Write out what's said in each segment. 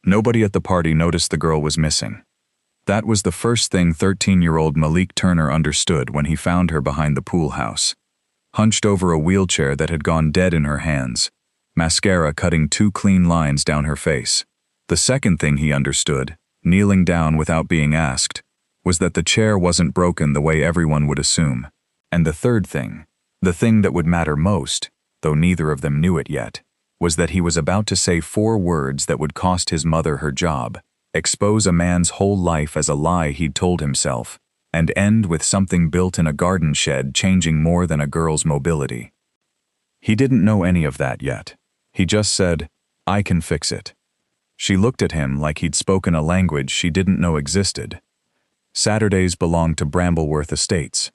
Nobody at the party noticed the girl was missing. That was the first thing 13-year-old Malik Turner understood when he found her behind the pool house, hunched over a wheelchair that had gone dead in her hands, mascara cutting 2 clean lines down her face. The second thing he understood, kneeling down without being asked, was that the chair wasn't broken the way everyone would assume. And the third thing, the thing that would matter most, though neither of them knew it yet, was that he was about to say 4 words that would cost his mother her job, expose a man's whole life as a lie he'd told himself, and end with something built in a garden shed changing more than a girl's mobility. He didn't know any of that yet. He just said, "I can fix it." She looked at him like he'd spoken a language she didn't know existed. Saturdays belonged to Brambleworth Estates.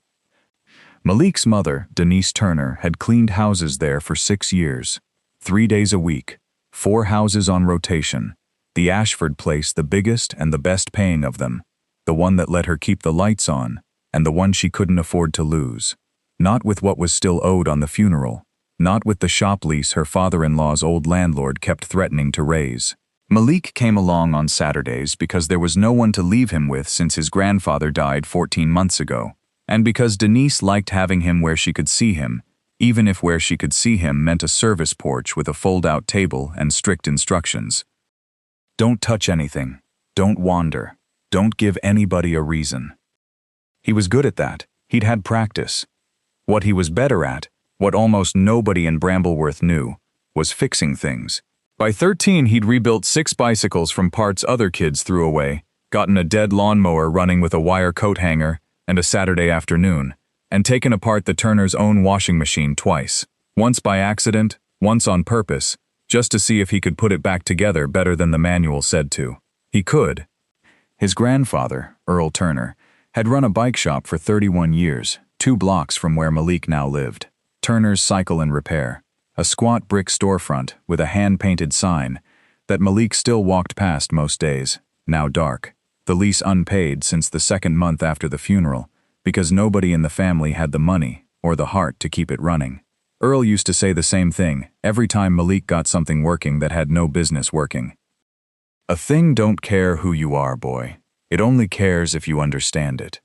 Malik's mother, Denise Turner, had cleaned houses there for 6 years, 3 days a week, 4 houses on rotation, the Ashford place the biggest and the best paying of them, the one that let her keep the lights on, and the one she couldn't afford to lose. Not with what was still owed on the funeral, not with the shop lease her father-in-law's old landlord kept threatening to raise. Malik came along on Saturdays because there was no one to leave him with since his grandfather died 14 months ago, and because Denise liked having him where she could see him, even if where she could see him meant a service porch with a fold-out table and strict instructions. Don't touch anything. Don't wander. Don't give anybody a reason. He was good at that. He'd had practice. What he was better at, what almost nobody in Brambleworth knew, was fixing things. By 13, he'd rebuilt 6 bicycles from parts other kids threw away, gotten a dead lawnmower running with a wire coat hanger and a Saturday afternoon, and taken apart the Turner's own washing machine twice, once by accident, once on purpose, just to see if he could put it back together better than the manual said to. He could. His grandfather, Earl Turner, had run a bike shop for 31 years, 2 blocks from where Malik now lived. Turner's Cycle and Repair, a squat brick storefront with a hand-painted sign that Malik still walked past most days, now dark, the lease unpaid since the 2nd month after the funeral, because nobody in the family had the money or the heart to keep it running. Earl used to say the same thing every time Malik got something working that had no business working. A thing don't care who you are, boy. It only cares if you understand it.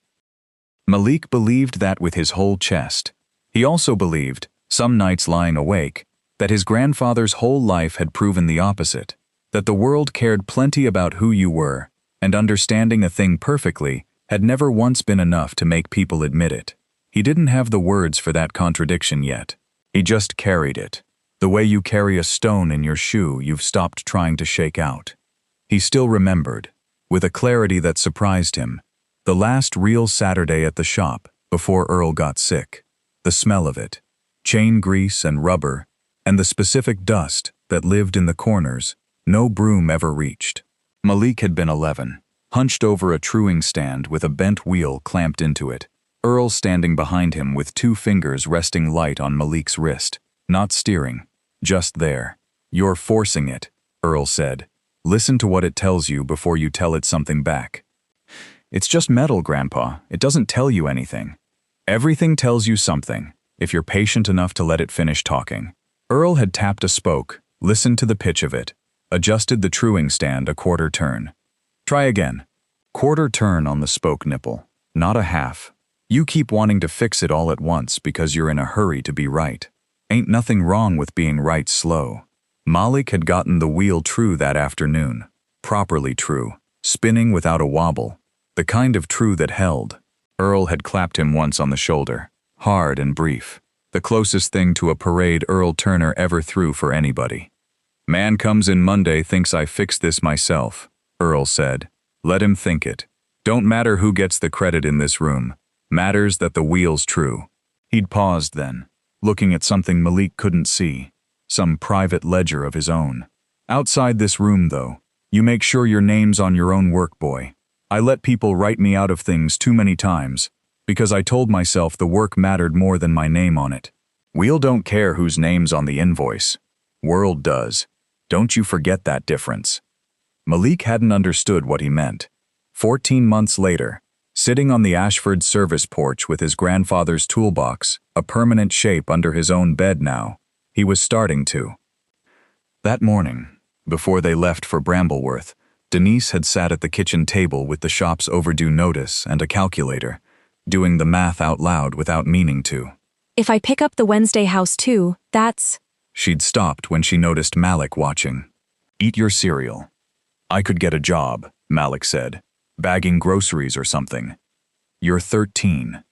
Malik believed that with his whole chest. He also believed, some nights lying awake, that his grandfather's whole life had proven the opposite, that the world cared plenty about who you were, and understanding a thing perfectly had never once been enough to make people admit it. He didn't have the words for that contradiction yet. He just carried it, the way you carry a stone in your shoe you've stopped trying to shake out. He still remembered, with a clarity that surprised him, the last real Saturday at the shop before Earl got sick. The smell of it, chain grease and rubber, and the specific dust that lived in the corners no broom ever reached. Malik had been 11, hunched over a truing stand with a bent wheel clamped into it, Earl standing behind him with 2 fingers resting light on Malik's wrist, not steering, just there. "You're forcing it," Earl said. "Listen to what it tells you before you tell it something back." "It's just metal, Grandpa. It doesn't tell you anything." "Everything tells you something, if you're patient enough to let it finish talking." Earl had tapped a spoke, listened to the pitch of it, adjusted the truing stand a quarter turn. "Try again." "Quarter turn on the spoke nipple, not a half. You keep wanting to fix it all at once because you're in a hurry to be right. Ain't nothing wrong with being right slow." Malik had gotten the wheel true that afternoon, properly true, spinning without a wobble, the kind of true that held. Earl had clapped him once on the shoulder, hard and brief, the closest thing to a parade Earl Turner ever threw for anybody. "Man comes in Monday, thinks I fixed this myself," Earl said. "Let him think it. Don't matter who gets the credit in this room. Matters that the wheel's true." He'd paused then, looking at something Malik couldn't see, some private ledger of his own. "Outside this room, though, you make sure your name's on your own work, boy. I let people write me out of things too many times, because I told myself the work mattered more than my name on it. Wheel don't care whose name's on the invoice. World does. Don't you forget that difference." Malik hadn't understood what he meant. 14 months later, sitting on the Ashford service porch with his grandfather's toolbox, a permanent shape under his own bed now, he was starting to. That morning, Before they left for Brambleworth, Denise had sat at the kitchen table with the shop's overdue notice and a calculator, doing the math out loud without meaning to. If I pick up the Wednesday house too, that's… She'd stopped when she noticed Malik watching. "Eat your cereal." "I could get a job," Malik said. "Bagging groceries or something." "You're 13.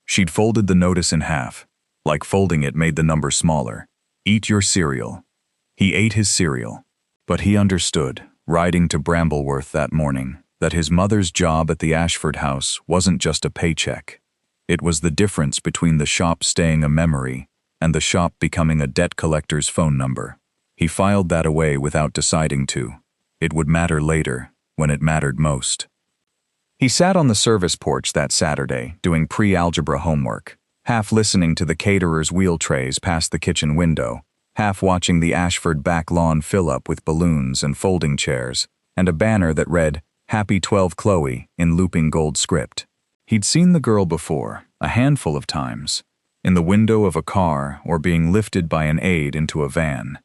She'd folded the notice in half. Like folding it made the number smaller. "Eat your cereal." He ate his cereal. But he understood, riding to Brambleworth that morning, that his mother's job at the Ashford house wasn't just a paycheck. It was the difference between the shop staying a memory and the shop becoming a debt collector's phone number. He filed that away without deciding to. It would matter later, when it mattered most. He sat on the service porch that Saturday, doing pre-algebra homework, half listening to the caterer's wheel trays past the kitchen window, half watching the Ashford back lawn fill up with balloons and folding chairs, and a banner that read, "Happy 12 Chloe," in looping gold script. He'd seen the girl before, a handful of times, in the window of a car or being lifted by an aide into a van.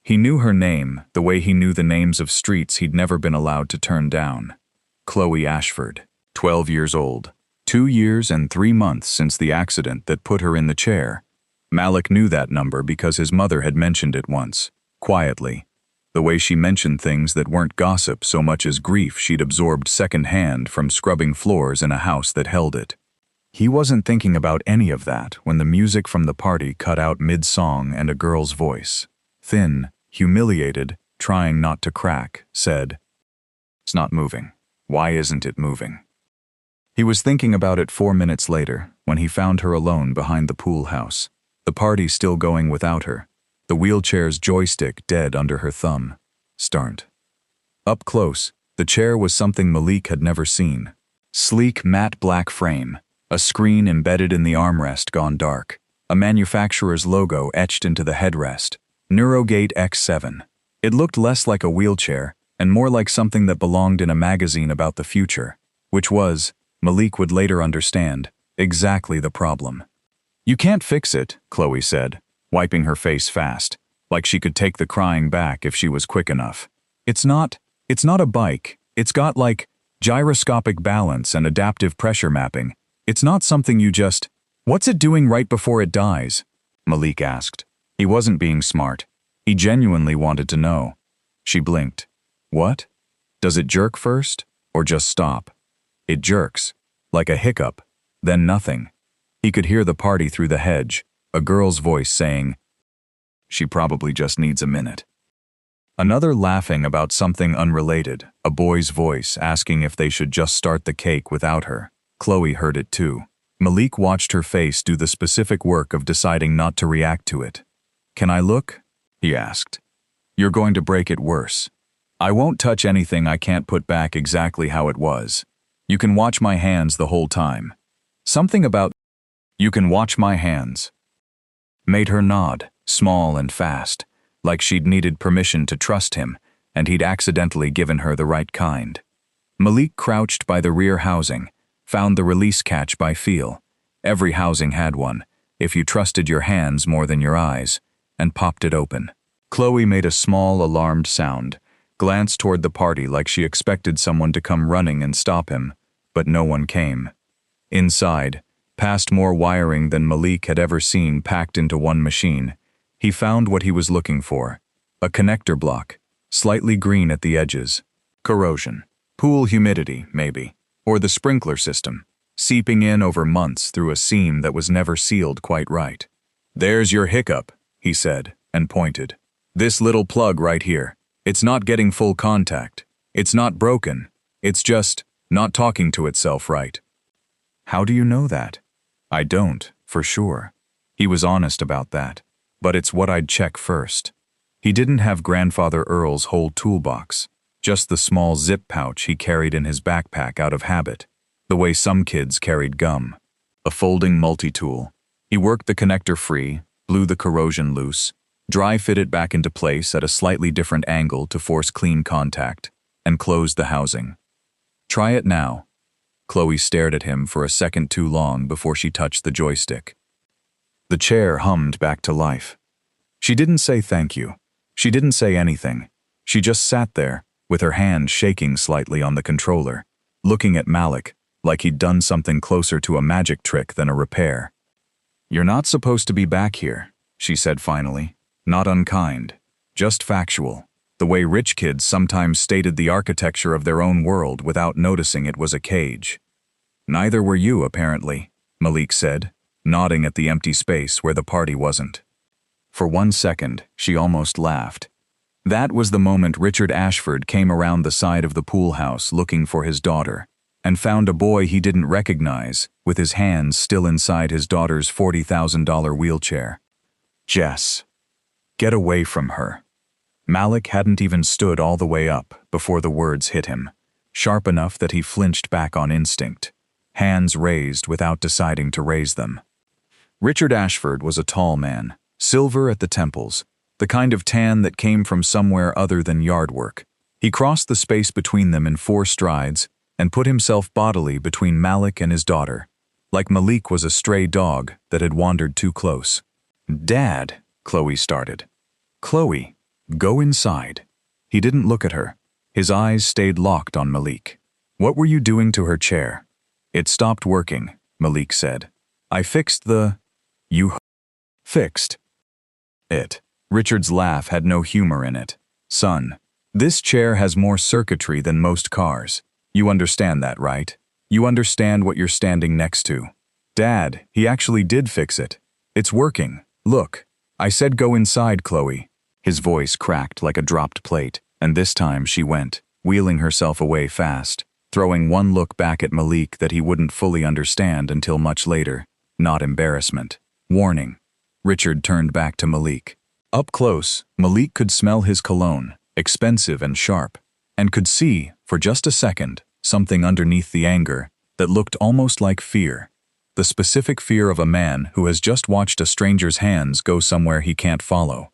He knew her name the way he knew the names of streets he'd never been allowed to turn down. Chloe Ashford, 12 years old, 2 years and 3 months since the accident that put her in the chair. Malik knew that number because his mother had mentioned it once, quietly, the way she mentioned things that weren't gossip so much as grief she'd absorbed secondhand from scrubbing floors in a house that held it. He wasn't thinking about any of that when the music from the party cut out mid-song and a girl's voice, thin, humiliated, trying not to crack, said, "It's not moving. Why isn't it moving?" He was thinking about it 4 minutes later when he found her alone behind the pool house, the party still going without her, the wheelchair's joystick dead under her thumb. Starned. Up close, the chair was something Malik had never seen. Sleek matte black frame, a screen embedded in the armrest gone dark, a manufacturer's logo etched into the headrest, Neurogate X7. It looked less like a wheelchair and more like something that belonged in a magazine about the future, which was, Malik would later understand, exactly the problem. "You can't fix it," Chloe said, wiping her face fast, like she could take the crying back if she was quick enough. It's not a bike. It's got like gyroscopic balance and adaptive pressure mapping. It's not something you just… What's it doing right before it dies?" Malik asked. He wasn't being smart. He genuinely wanted to know. She blinked. "What? Does it jerk first, or just stop?" "It jerks, like a hiccup, then nothing." He could hear the party through the hedge, a girl's voice saying, "She probably just needs a minute." Another laughing about something unrelated, a boy's voice asking if they should just start the cake without her. Chloe heard it too. Malik watched her face do the specific work of deciding not to react to it. "Can I look?" he asked. "You're going to break it worse. I won't touch anything I can't put back exactly how it was. You can watch my hands the whole time." Something about "you can watch my hands" made her nod, small and fast, like she'd needed permission to trust him, and he'd accidentally given her the right kind. Malik crouched by the rear housing, found the release catch by feel. Every housing had one, if you trusted your hands more than your eyes, and popped it open. Chloe made a small, alarmed sound, glanced toward the party like she expected someone to come running and stop him, but no one came. Inside, past more wiring than Malik had ever seen packed into one machine, he found what he was looking for. A connector block, slightly green at the edges. Corrosion. Pool humidity, maybe. Or the sprinkler system, seeping in over months through a seam that was never sealed quite right. "There's your hiccup," he said, and pointed. "This little plug right here. It's not getting full contact. It's not broken. It's just not talking to itself right." "How do you know that?" "I don't, for sure." He was honest about that. "But it's what I'd check first." He didn't have Grandfather Earl's whole toolbox, just the small zip pouch he carried in his backpack out of habit, the way some kids carried gum. A folding multi-tool. He worked the connector free, blew the corrosion loose, dry-fit it back into place at a slightly different angle to force clean contact, and closed the housing. "Try it now." Chloe stared at him for a second too long before she touched the joystick. The chair hummed back to life. She didn't say thank you. She didn't say anything. She just sat there, with her hand shaking slightly on the controller, looking at Malik like he'd done something closer to a magic trick than a repair. "You're not supposed to be back here," she said finally. Not unkind, just factual, the way rich kids sometimes stated the architecture of their own world without noticing it was a cage. "Neither were you, apparently," Malik said, nodding at the empty space where the party wasn't. For 1 second, she almost laughed. That was the moment Richard Ashford came around the side of the pool house looking for his daughter, and found a boy he didn't recognize, with his hands still inside his daughter's $40,000 wheelchair. "Jess, get away from her." Malik hadn't even stood all the way up before the words hit him, sharp enough that he flinched back on instinct, hands raised without deciding to raise them. Richard Ashford was a tall man, silver at the temples, the kind of tan that came from somewhere other than yard work. He crossed the space between them in 4 strides and put himself bodily between Malik and his daughter, like Malik was a stray dog that had wandered too close. "Dad," Chloe started. "Chloe, go inside." He didn't look at her. His eyes stayed locked on Malik. "What were you doing to her chair?" "It stopped working," Malik said. "I fixed the—" "You fixed it." Richard's laugh had no humor in it. "Son, this chair has more circuitry than most cars. You understand that, right? You understand what you're standing next to." "Dad, he actually did fix it. It's working. Look. I said go inside, Chloe." His voice cracked like a dropped plate, and this time she went, wheeling herself away fast, throwing one look back at Malik that he wouldn't fully understand until much later. Not embarrassment. Warning. Richard turned back to Malik. Up close, Malik could smell his cologne, expensive and sharp, and could see, for just a second, something underneath the anger that looked almost like fear. The specific fear of a man who has just watched a stranger's hands go somewhere he can't follow.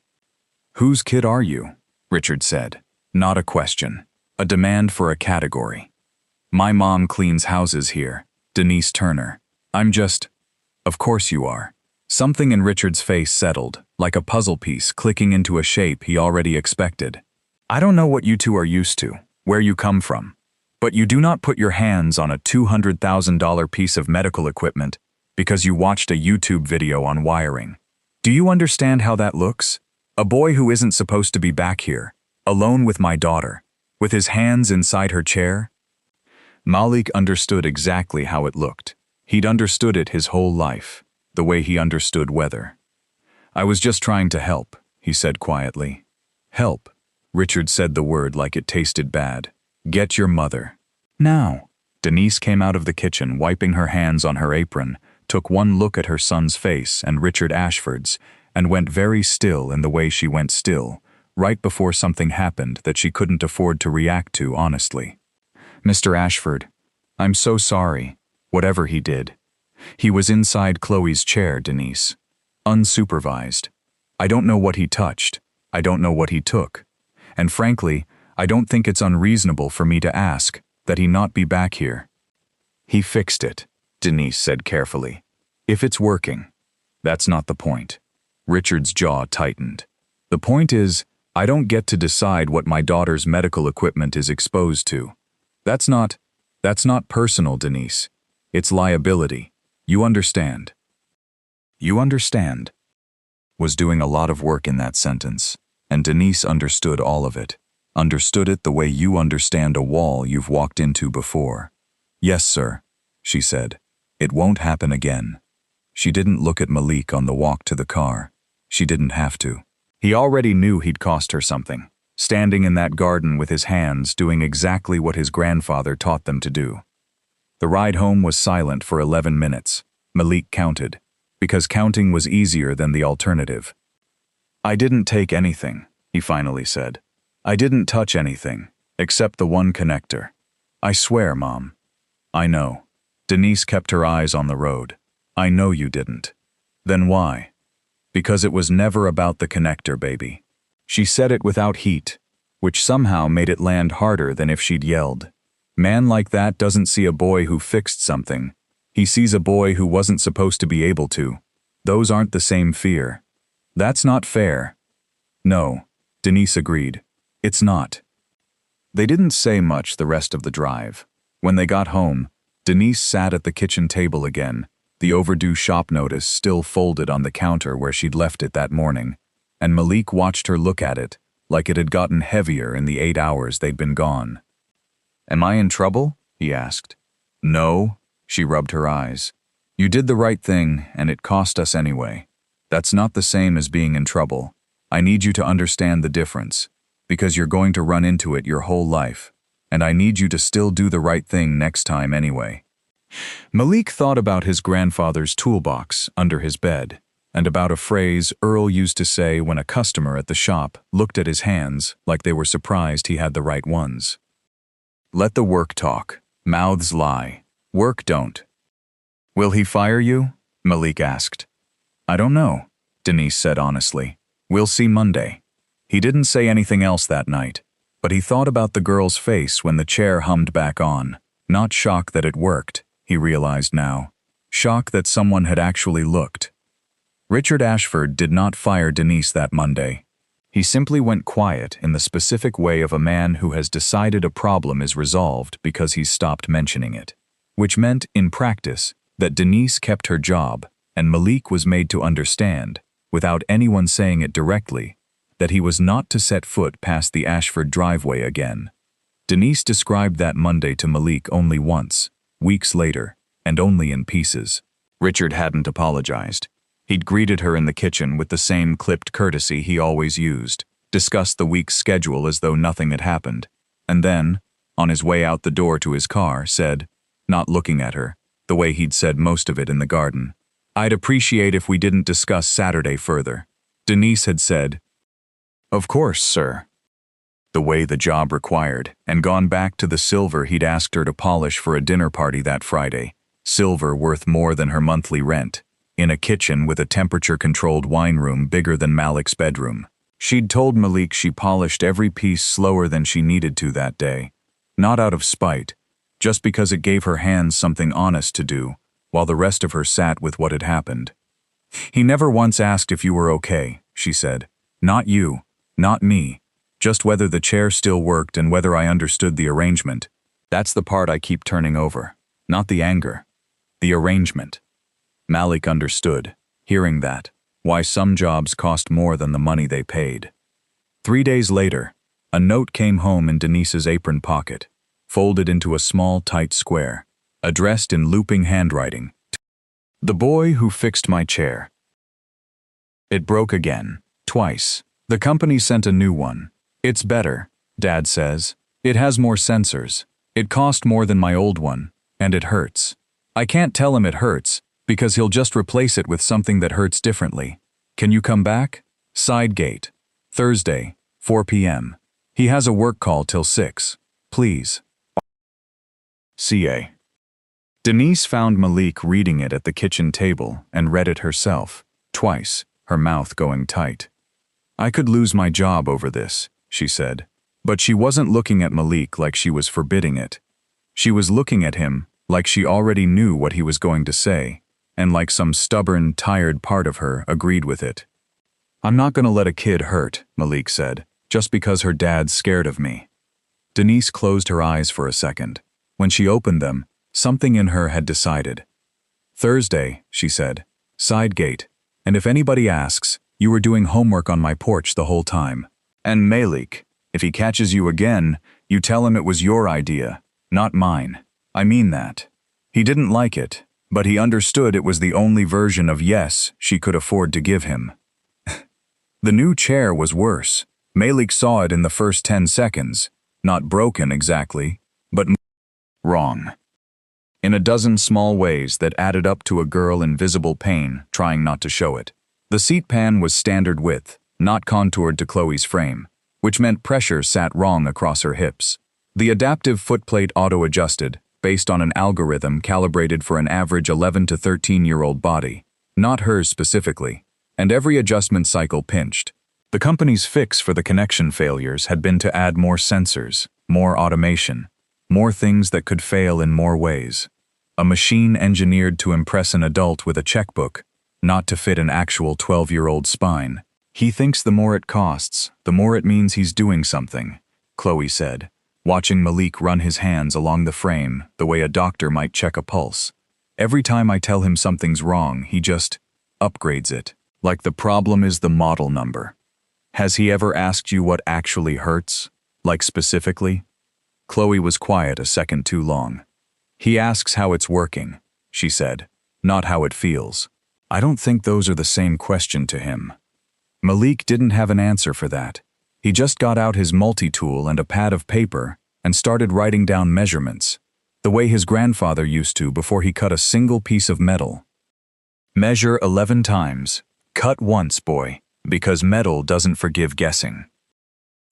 "Whose kid are you?" Richard said. Not a question. A demand for a category. "My mom cleans houses here, Denise Turner. I'm just—" "Of course you are." Something in Richard's face settled, like a puzzle piece clicking into a shape he already expected. "I don't know what you two are used to, where you come from, but you do not put your hands on a $200,000 piece of medical equipment because you watched a YouTube video on wiring. Do you understand how that looks? A boy who isn't supposed to be back here, alone with my daughter, with his hands inside her chair?" Malik understood exactly how it looked. He'd understood it his whole life, the way he understood weather. "I was just trying to help," he said quietly. "Help." Richard said the word like it tasted bad. "Get your mother. Now." Denise came out of the kitchen, wiping her hands on her apron, took one look at her son's face and Richard Ashford's, and went very still in the way she went still, right before something happened that she couldn't afford to react to honestly. "Mr. Ashford, I'm so sorry, whatever he did. He was inside Chloe's chair, Denise. Unsupervised. I don't know what he touched. I don't know what he took. And frankly, I don't think it's unreasonable for me to ask that he not be back here." "He fixed it," Denise said carefully. "If it's working. That's not the point." Richard's jaw tightened. "The point is, I don't get to decide what my daughter's medical equipment is exposed to. That's not personal, Denise. It's liability. You understand." "You understand." Was doing a lot of work in that sentence, and Denise understood all of it. Understood it the way you understand a wall you've walked into before. "Yes, sir," she said. "It won't happen again." She didn't look at Malik on the walk to the car. She didn't have to. He already knew he'd cost her something, standing in that garden with his hands doing exactly what his grandfather taught them to do. The ride home was silent for 11 minutes. Malik counted, because counting was easier than the alternative. "I didn't take anything," he finally said. "I didn't touch anything, except the one connector. I swear, Mom." "I know." Denise kept her eyes on the road. "I know you didn't." "Then why?" "Because it was never about the connector, baby." She said it without heat, which somehow made it land harder than if she'd yelled. Man like that doesn't see a boy who fixed something. He sees a boy who wasn't supposed to be able to. Those aren't the same fear. That's not fair. No, Denise agreed. It's not. They didn't say much the rest of the drive. When they got home, Denise sat at the kitchen table again, the overdue shop notice still folded on the counter where she'd left it that morning, and Malik watched her look at it like it had gotten heavier in the 8 hours they'd been gone. "Am I in trouble?" he asked. "No," she rubbed her eyes. "You did the right thing, and it cost us anyway. That's not the same as being in trouble. I need you to understand the difference, because you're going to run into it your whole life, and I need you to still do the right thing next time anyway." Malik thought about his grandfather's toolbox under his bed, and about a phrase Earl used to say when a customer at the shop looked at his hands like they were surprised he had the right ones. "Let the work talk. Mouths lie. Work don't." "Will he fire you?" Malik asked. "I don't know," Denise said honestly. "We'll see Monday." He didn't say anything else that night, but he thought about the girl's face when the chair hummed back on. Not shock that it worked, he realized now. Shock that someone had actually looked. Richard Ashford did not fire Denise that Monday. He simply went quiet in the specific way of a man who has decided a problem is resolved because he's stopped mentioning it. Which meant, in practice, that Denise kept her job, and Malik was made to understand, without anyone saying it directly, that he was not to set foot past the Ashford driveway again. Denise described that Monday to Malik only once, weeks later, and only in pieces. Richard hadn't apologized. He'd greeted her in the kitchen with the same clipped courtesy he always used, discussed the week's schedule as though nothing had happened, and then, on his way out the door to his car, said, not looking at her, the way he'd said most of it in the garden, "I'd appreciate if we didn't discuss Saturday further." Denise had said, "Of course, sir," the way the job required, and gone back to the silver he'd asked her to polish for a dinner party that Friday, silver worth more than her monthly rent, in a kitchen with a temperature-controlled wine room bigger than Malik's bedroom. She'd told Malik she polished every piece slower than she needed to that day, not out of spite, just because it gave her hands something honest to do, while the rest of her sat with what had happened. "He never once asked if you were okay," she said. "Not you, not me, just whether the chair still worked and whether I understood the arrangement. That's the part I keep turning over, not the anger. The arrangement." Malik understood, hearing that, why some jobs cost more than the money they paid. 3 days later, a note came home in Denise's apron pocket, folded into a small, tight square, addressed in looping handwriting. "The boy who fixed my chair." It broke again, twice. The company sent a new one. "It's better," Dad says. "It has more sensors. It cost more than my old one, and it hurts. I can't tell him it hurts, because he'll just replace it with something that hurts differently. Can you come back? Side gate. Thursday, 4 p.m. He has a work call till 6. Please. CA." Denise found Malik reading it at the kitchen table and read it herself, twice, her mouth going tight. "I could lose my job over this," she said. But she wasn't looking at Malik like she was forbidding it. She was looking at him like she already knew what he was going to say, and like some stubborn, tired part of her agreed with it. "I'm not going to let a kid hurt," Malik said, "just because her dad's scared of me." Denise closed her eyes for a second. When she opened them, something in her had decided. "Thursday," she said, "side gate, and if anybody asks, you were doing homework on my porch the whole time. And Malik, if he catches you again, you tell him it was your idea, not mine. I mean that." He didn't like it, but he understood it was the only version of yes she could afford to give him. The new chair was worse. Malik saw it in the first 10 seconds. Not broken exactly, but wrong. In a dozen small ways that added up to a girl in visible pain, trying not to show it. The seat pan was standard width, not contoured to Chloe's frame, which meant pressure sat wrong across her hips. The adaptive footplate auto-adjusted, based on an algorithm calibrated for an average 11 to 13-year-old body, not hers specifically, and every adjustment cycle pinched. The company's fix for the connection failures had been to add more sensors, more automation, more things that could fail in more ways. A machine engineered to impress an adult with a checkbook, not to fit an actual 12-year-old spine. He thinks the more it costs, the more it means he's doing something, Chloe said, watching Malik run his hands along the frame the way a doctor might check a pulse. Every time I tell him something's wrong, he just upgrades it, like the problem is the model number. Has he ever asked you what actually hurts? Like specifically? Chloe was quiet a second too long. He asks how it's working, she said, not how it feels. I don't think those are the same question to him. Malik didn't have an answer for that. He just got out his multi-tool and a pad of paper and started writing down measurements, the way his grandfather used to before he cut a single piece of metal. Measure 11 times. Cut once, boy, because metal doesn't forgive guessing.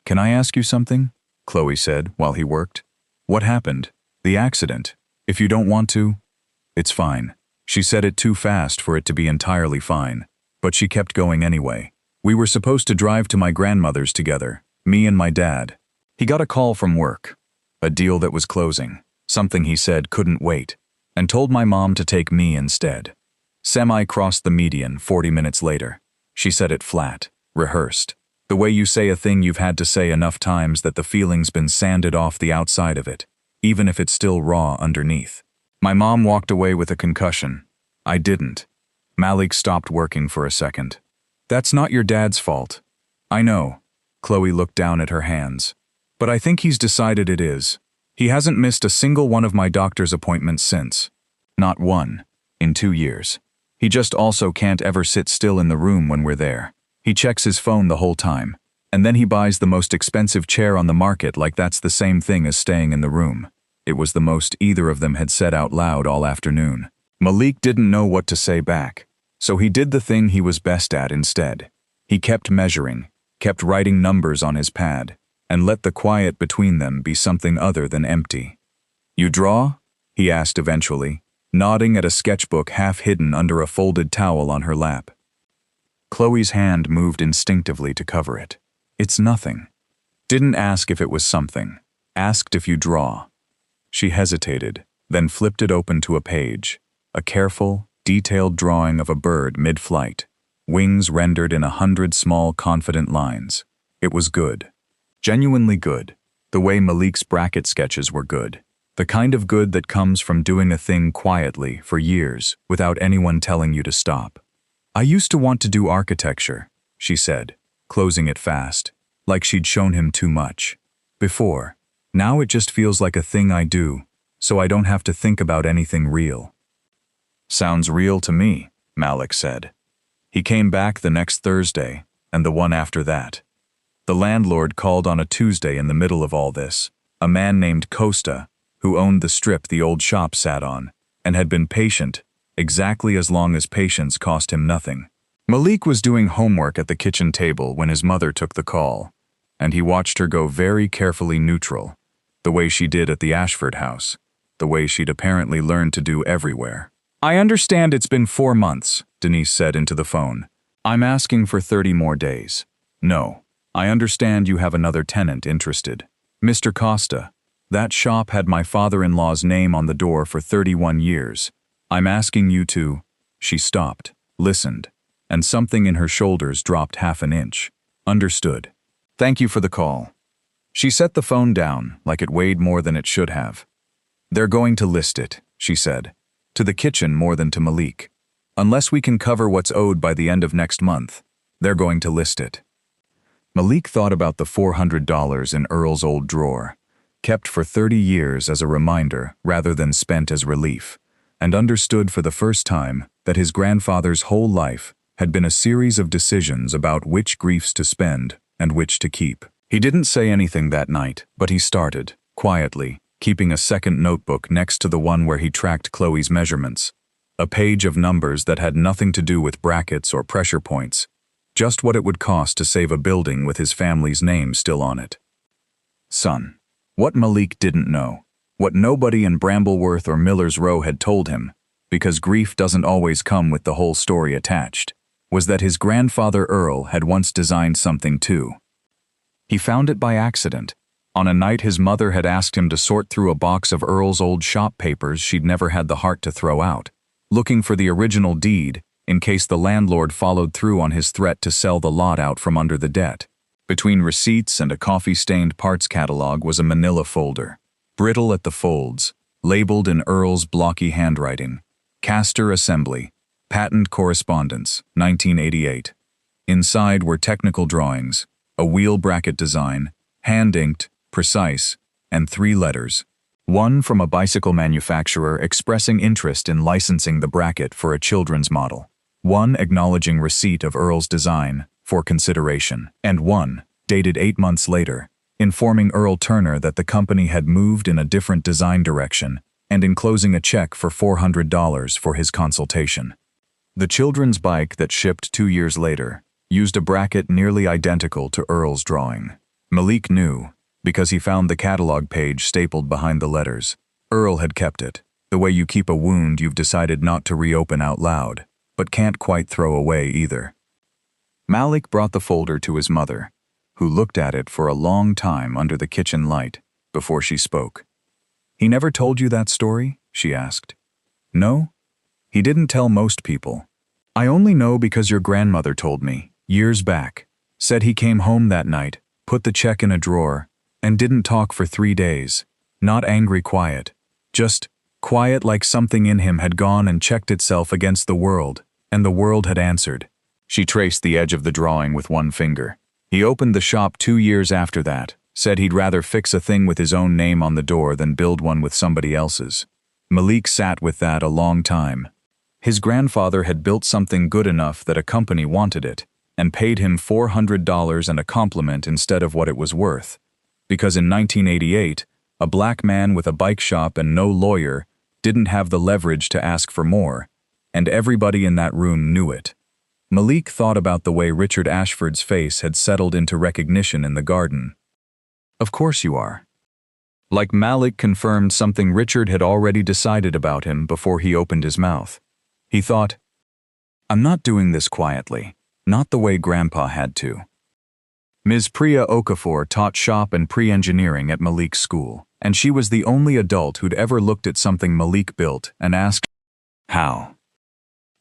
Can I ask you something? Chloe said while he worked. What happened? The accident. If you don't want to, it's fine. She said it too fast for it to be entirely fine, but she kept going anyway. We were supposed to drive to my grandmother's together, me and my dad. He got a call from work, a deal that was closing, something he said couldn't wait, and told my mom to take me instead. Semi crossed the median 40 minutes later. She said it flat, rehearsed, the way you say a thing you've had to say enough times that the feeling's been sanded off the outside of it, even if it's still raw underneath. My mom walked away with a concussion. I didn't. Malik stopped working for a second. That's not your dad's fault. I know. Chloe looked down at her hands. But I think he's decided it is. He hasn't missed a single one of my doctor's appointments since. Not one. In 2 years. He just also can't ever sit still in the room when we're there. He checks his phone the whole time. And then he buys the most expensive chair on the market like that's the same thing as staying in the room. It was the most either of them had said out loud all afternoon. Malik didn't know what to say back. So he did the thing he was best at instead. He kept measuring, kept writing numbers on his pad, and let the quiet between them be something other than empty. You draw? He asked eventually, nodding at a sketchbook half hidden under a folded towel on her lap. Chloe's hand moved instinctively to cover it. It's nothing. Didn't ask if it was something. Asked if you draw. She hesitated, then flipped it open to a page, a careful, detailed drawing of a bird mid-flight, wings rendered in 100 small, confident lines. It was good. Genuinely good. The way Malik's bracket sketches were good. The kind of good that comes from doing a thing quietly for years without anyone telling you to stop. I used to want to do architecture, she said, closing it fast, like she'd shown him too much. Before. Now it just feels like a thing I do, so I don't have to think about anything real. Sounds real to me, Malik said. He came back the next Thursday, and the one after that. The landlord called on a Tuesday in the middle of all this, a man named Costa, who owned the strip the old shop sat on, and had been patient, exactly as long as patience cost him nothing. Malik was doing homework at the kitchen table when his mother took the call, and he watched her go very carefully neutral, the way she did at the Ashford house, the way she'd apparently learned to do everywhere. I understand it's been 4 months, Denise said into the phone. I'm asking for 30 more days. No, I understand you have another tenant interested. Mr. Costa, that shop had my father-in-law's name on the door for 31 years. I'm asking you to... She stopped, listened, and something in her shoulders dropped half an inch. Understood. Thank you for the call. She set the phone down like it weighed more than it should have. They're going to list it, she said. To the kitchen more than to Malik. Unless we can cover what's owed by the end of next month, they're going to list it. Malik thought about the $400 in Earl's old drawer, kept for 30 years as a reminder rather than spent as relief, and understood for the first time that his grandfather's whole life had been a series of decisions about which griefs to spend and which to keep. He didn't say anything that night, but he started, quietly, keeping a second notebook next to the one where he tracked Chloe's measurements. A page of numbers that had nothing to do with brackets or pressure points, just what it would cost to save a building with his family's name still on it. Son. What Malik didn't know, what nobody in Brambleworth or Miller's Row had told him, because grief doesn't always come with the whole story attached, was that his grandfather Earl had once designed something too. He found it by accident, on a night his mother had asked him to sort through a box of Earl's old shop papers she'd never had the heart to throw out, looking for the original deed in case the landlord followed through on his threat to sell the lot out from under the debt. Between receipts and a coffee-stained parts catalog was a manila folder, brittle at the folds, labeled in Earl's blocky handwriting, Caster Assembly, Patent Correspondence, 1988. Inside were technical drawings, a wheel bracket design, hand-inked, precise, and 3 letters. One from a bicycle manufacturer expressing interest in licensing the bracket for a children's model. One acknowledging receipt of Earl's design for consideration. And one, dated 8 months later, informing Earl Turner that the company had moved in a different design direction and enclosing a check for $400 for his consultation. The children's bike that shipped 2 years later used a bracket nearly identical to Earl's drawing. Malik knew, because he found the catalog page stapled behind the letters. Earl had kept it, the way you keep a wound you've decided not to reopen out loud, but can't quite throw away either. Malik brought the folder to his mother, who looked at it for a long time under the kitchen light before she spoke. "He never told you that story?" she asked. "No? He didn't tell most people. I only know because your grandmother told me, years back. Said he came home that night, put the check in a drawer, and didn't talk for 3 days. Not angry quiet. Just quiet like something in him had gone and checked itself against the world, and the world had answered." She traced the edge of the drawing with one finger. "He opened the shop 2 years after that, said he'd rather fix a thing with his own name on the door than build one with somebody else's." Malik sat with that a long time. His grandfather had built something good enough that a company wanted it, and paid him $400 and a compliment instead of what it was worth. Because in 1988, a black man with a bike shop and no lawyer didn't have the leverage to ask for more, and everybody in that room knew it. Malik thought about the way Richard Ashford's face had settled into recognition in the garden. "Of course you are." Like Malik confirmed something Richard had already decided about him before he opened his mouth. He thought, "I'm not doing this quietly, not the way Grandpa had to." Ms. Priya Okafor taught shop and pre-engineering at Malik's school, and she was the only adult who'd ever looked at something Malik built and asked, "How?"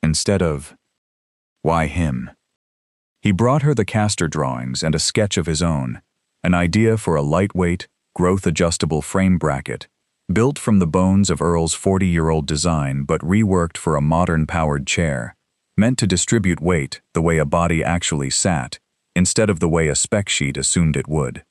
instead of, "Why him?" He brought her the caster drawings and a sketch of his own, an idea for a lightweight, growth-adjustable frame bracket, built from the bones of Earl's 40-year-old design but reworked for a modern-powered chair, meant to distribute weight the way a body actually sat, instead of the way a spec sheet assumed it would.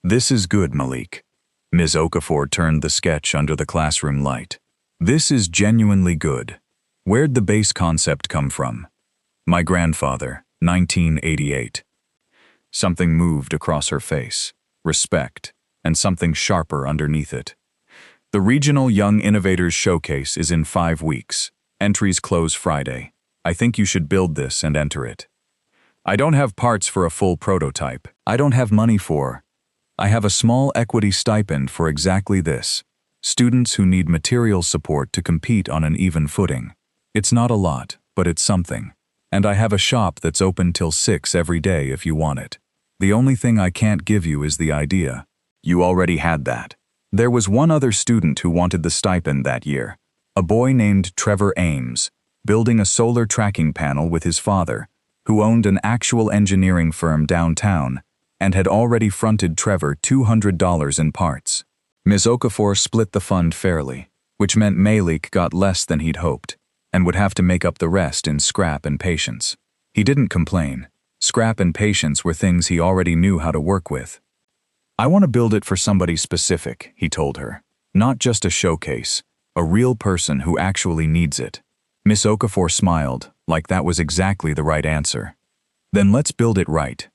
"This is good, Malik." Ms. Okafor turned the sketch under the classroom light. "This is genuinely good. Where'd the base concept come from?" "My grandfather, 1988. Something moved across her face, respect, and something sharper underneath it. "The Regional Young Innovators Showcase is in 5 weeks. Entries close Friday. I think you should build this and enter it." "I don't have parts for a full prototype. I don't have money for. I have a small equity stipend for exactly this. Students who need material support to compete on an even footing. It's not a lot, but it's something. And I have a shop that's open till 6 every day if you want it. The only thing I can't give you is the idea. You already had that." There was one other student who wanted the stipend that year, a boy named Trevor Ames, building a solar tracking panel with his father, who owned an actual engineering firm downtown and had already fronted Trevor $200 in parts. Ms. Okafor split the fund fairly, which meant Malik got less than he'd hoped, and would have to make up the rest in scrap and patience. He didn't complain. Scrap and patience were things he already knew how to work with. "I want to build it for somebody specific," he told her. "Not just a showcase, a real person who actually needs it." Miss Okafor smiled, like that was exactly the right answer. "Then let's build it right."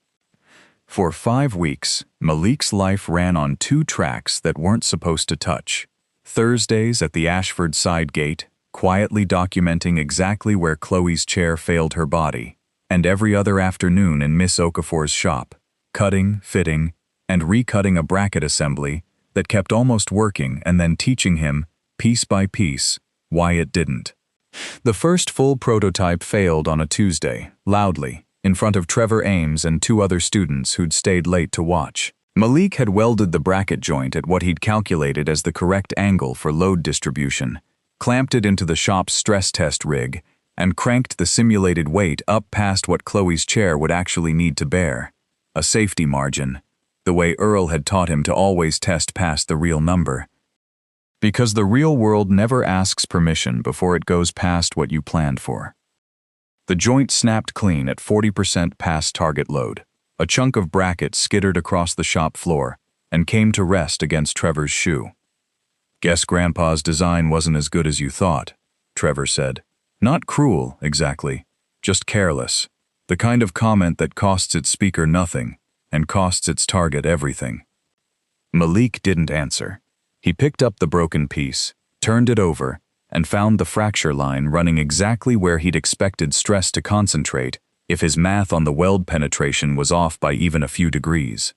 For 5 weeks, Malik's life ran on 2 tracks that weren't supposed to touch. Thursdays at the Ashford side gate, quietly documenting exactly where Chloe's chair failed her body, and every other afternoon in Miss Okafor's shop, cutting, fitting, and recutting a bracket assembly that kept almost working and then teaching him, piece by piece, why it didn't. The first full prototype failed on a Tuesday, loudly, in front of Trevor Ames and 2 other students who'd stayed late to watch. Malik had welded the bracket joint at what he'd calculated as the correct angle for load distribution, clamped it into the shop's stress test rig, and cranked the simulated weight up past what Chloe's chair would actually need to bear. A safety margin, the way Earl had taught him to always test past the real number. Because the real world never asks permission before it goes past what you planned for. The joint snapped clean at 40% past target load. A chunk of bracket skittered across the shop floor and came to rest against Trevor's shoe. "Guess Grandpa's design wasn't as good as you thought," Trevor said. Not cruel, exactly, just careless. The kind of comment that costs its speaker nothing and costs its target everything. Malik didn't answer. He picked up the broken piece, turned it over, and found the fracture line running exactly where he'd expected stress to concentrate if his math on the weld penetration was off by even a few degrees.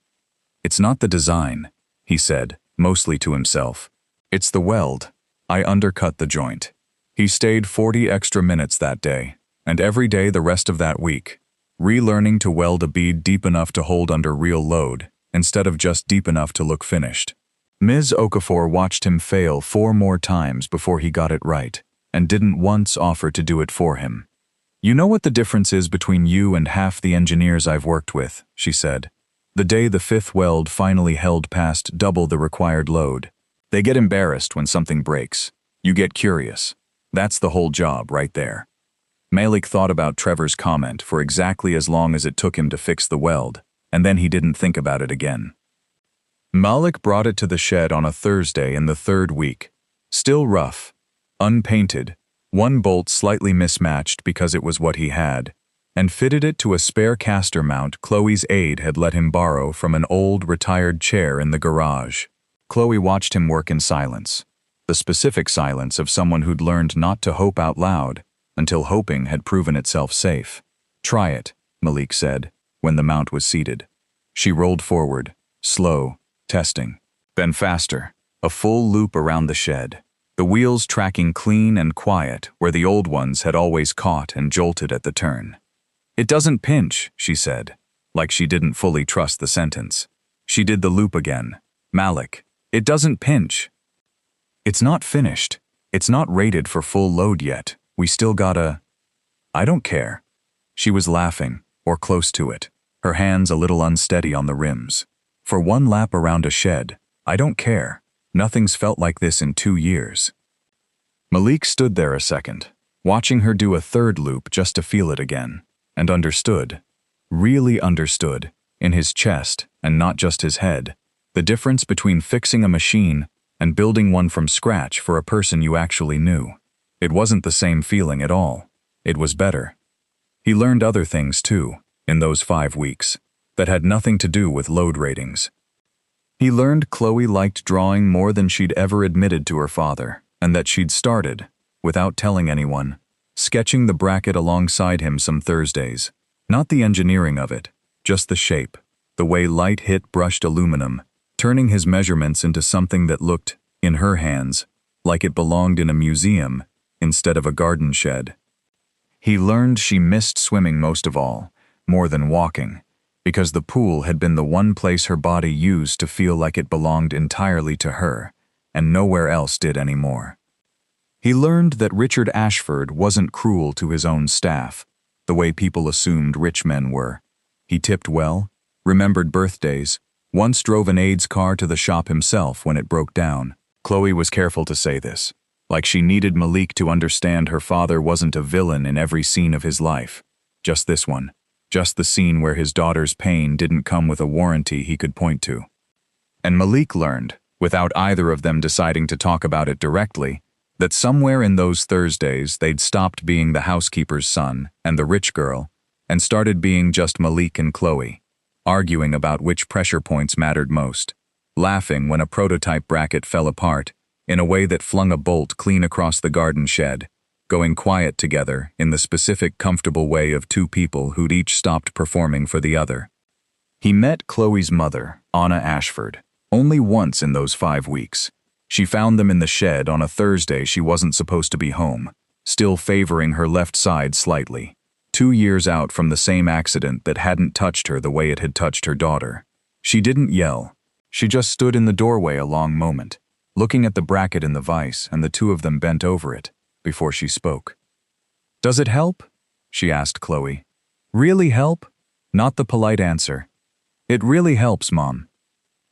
"It's not the design," he said, mostly to himself. "It's the weld. I undercut the joint." He stayed 40 extra minutes that day, and every day the rest of that week, relearning to weld a bead deep enough to hold under real load, instead of just deep enough to look finished. Ms. Okafor watched him fail 4 more times before he got it right, and didn't once offer to do it for him. "You know what the difference is between you and half the engineers I've worked with," she said. The day the 5th weld finally held past double the required load. "They get embarrassed when something breaks. You get curious. That's the whole job right there." Malik thought about Trevor's comment for exactly as long as it took him to fix the weld, and then he didn't think about it again. Malik brought it to the shed on a Thursday in the 3rd week. Still rough, unpainted, one bolt slightly mismatched because it was what he had, and fitted it to a spare caster mount Chloe's aide had let him borrow from an old, retired chair in the garage. Chloe watched him work in silence, the specific silence of someone who'd learned not to hope out loud until hoping had proven itself safe. "Try it," Malik said, when the mount was seated. She rolled forward, slow, testing. Then faster, a full loop around the shed, the wheels tracking clean and quiet where the old ones had always caught and jolted at the turn. "It doesn't pinch," she said, like she didn't fully trust the sentence. She did the loop again. "Malik, it doesn't pinch." "It's not finished. It's not rated for full load yet. We still gotta—" "I don't care." She was laughing, or close to it, her hands a little unsteady on the rims. "For one lap around a shed, I don't care. Nothing's felt like this in 2 years." Malik stood there a second, watching her do a 3rd loop just to feel it again, and understood, really understood, in his chest and not just his head, the difference between fixing a machine and building one from scratch for a person you actually knew. It wasn't the same feeling at all. It was better. He learned other things too, in those 5 weeks, that had nothing to do with load ratings. He learned Chloe liked drawing more than she'd ever admitted to her father, and that she'd started, without telling anyone, sketching the bracket alongside him some Thursdays. Not the engineering of it, just the shape, the way light hit brushed aluminum, turning his measurements into something that looked, in her hands, like it belonged in a museum instead of a garden shed. He learned she missed swimming most of all, more than walking, because the pool had been the one place her body used to feel like it belonged entirely to her, and nowhere else did anymore. He learned that Richard Ashford wasn't cruel to his own staff, the way people assumed rich men were. He tipped well, remembered birthdays, once drove an aide's car to the shop himself when it broke down. Chloe was careful to say this, like she needed Malik to understand her father wasn't a villain in every scene of his life. Just this one. Just the scene where his daughter's pain didn't come with a warranty he could point to. And Malik learned, without either of them deciding to talk about it directly, that somewhere in those Thursdays they'd stopped being the housekeeper's son and the rich girl, and started being just Malik and Chloe, arguing about which pressure points mattered most, laughing when a prototype bracket fell apart in a way that flung a bolt clean across the garden shed, going quiet together in the specific comfortable way of 2 people who'd each stopped performing for the other. He met Chloe's mother, Anna Ashford, only once in those 5 weeks. She found them in the shed on a Thursday she wasn't supposed to be home, still favoring her left side slightly, 2 years out from the same accident that hadn't touched her the way it had touched her daughter. She didn't yell. She just stood in the doorway a long moment, looking at the bracket in the vise, and the 2 of them bent over it before she spoke. Does it help? She asked Chloe. Really help? Not the polite answer. It really helps, Mom.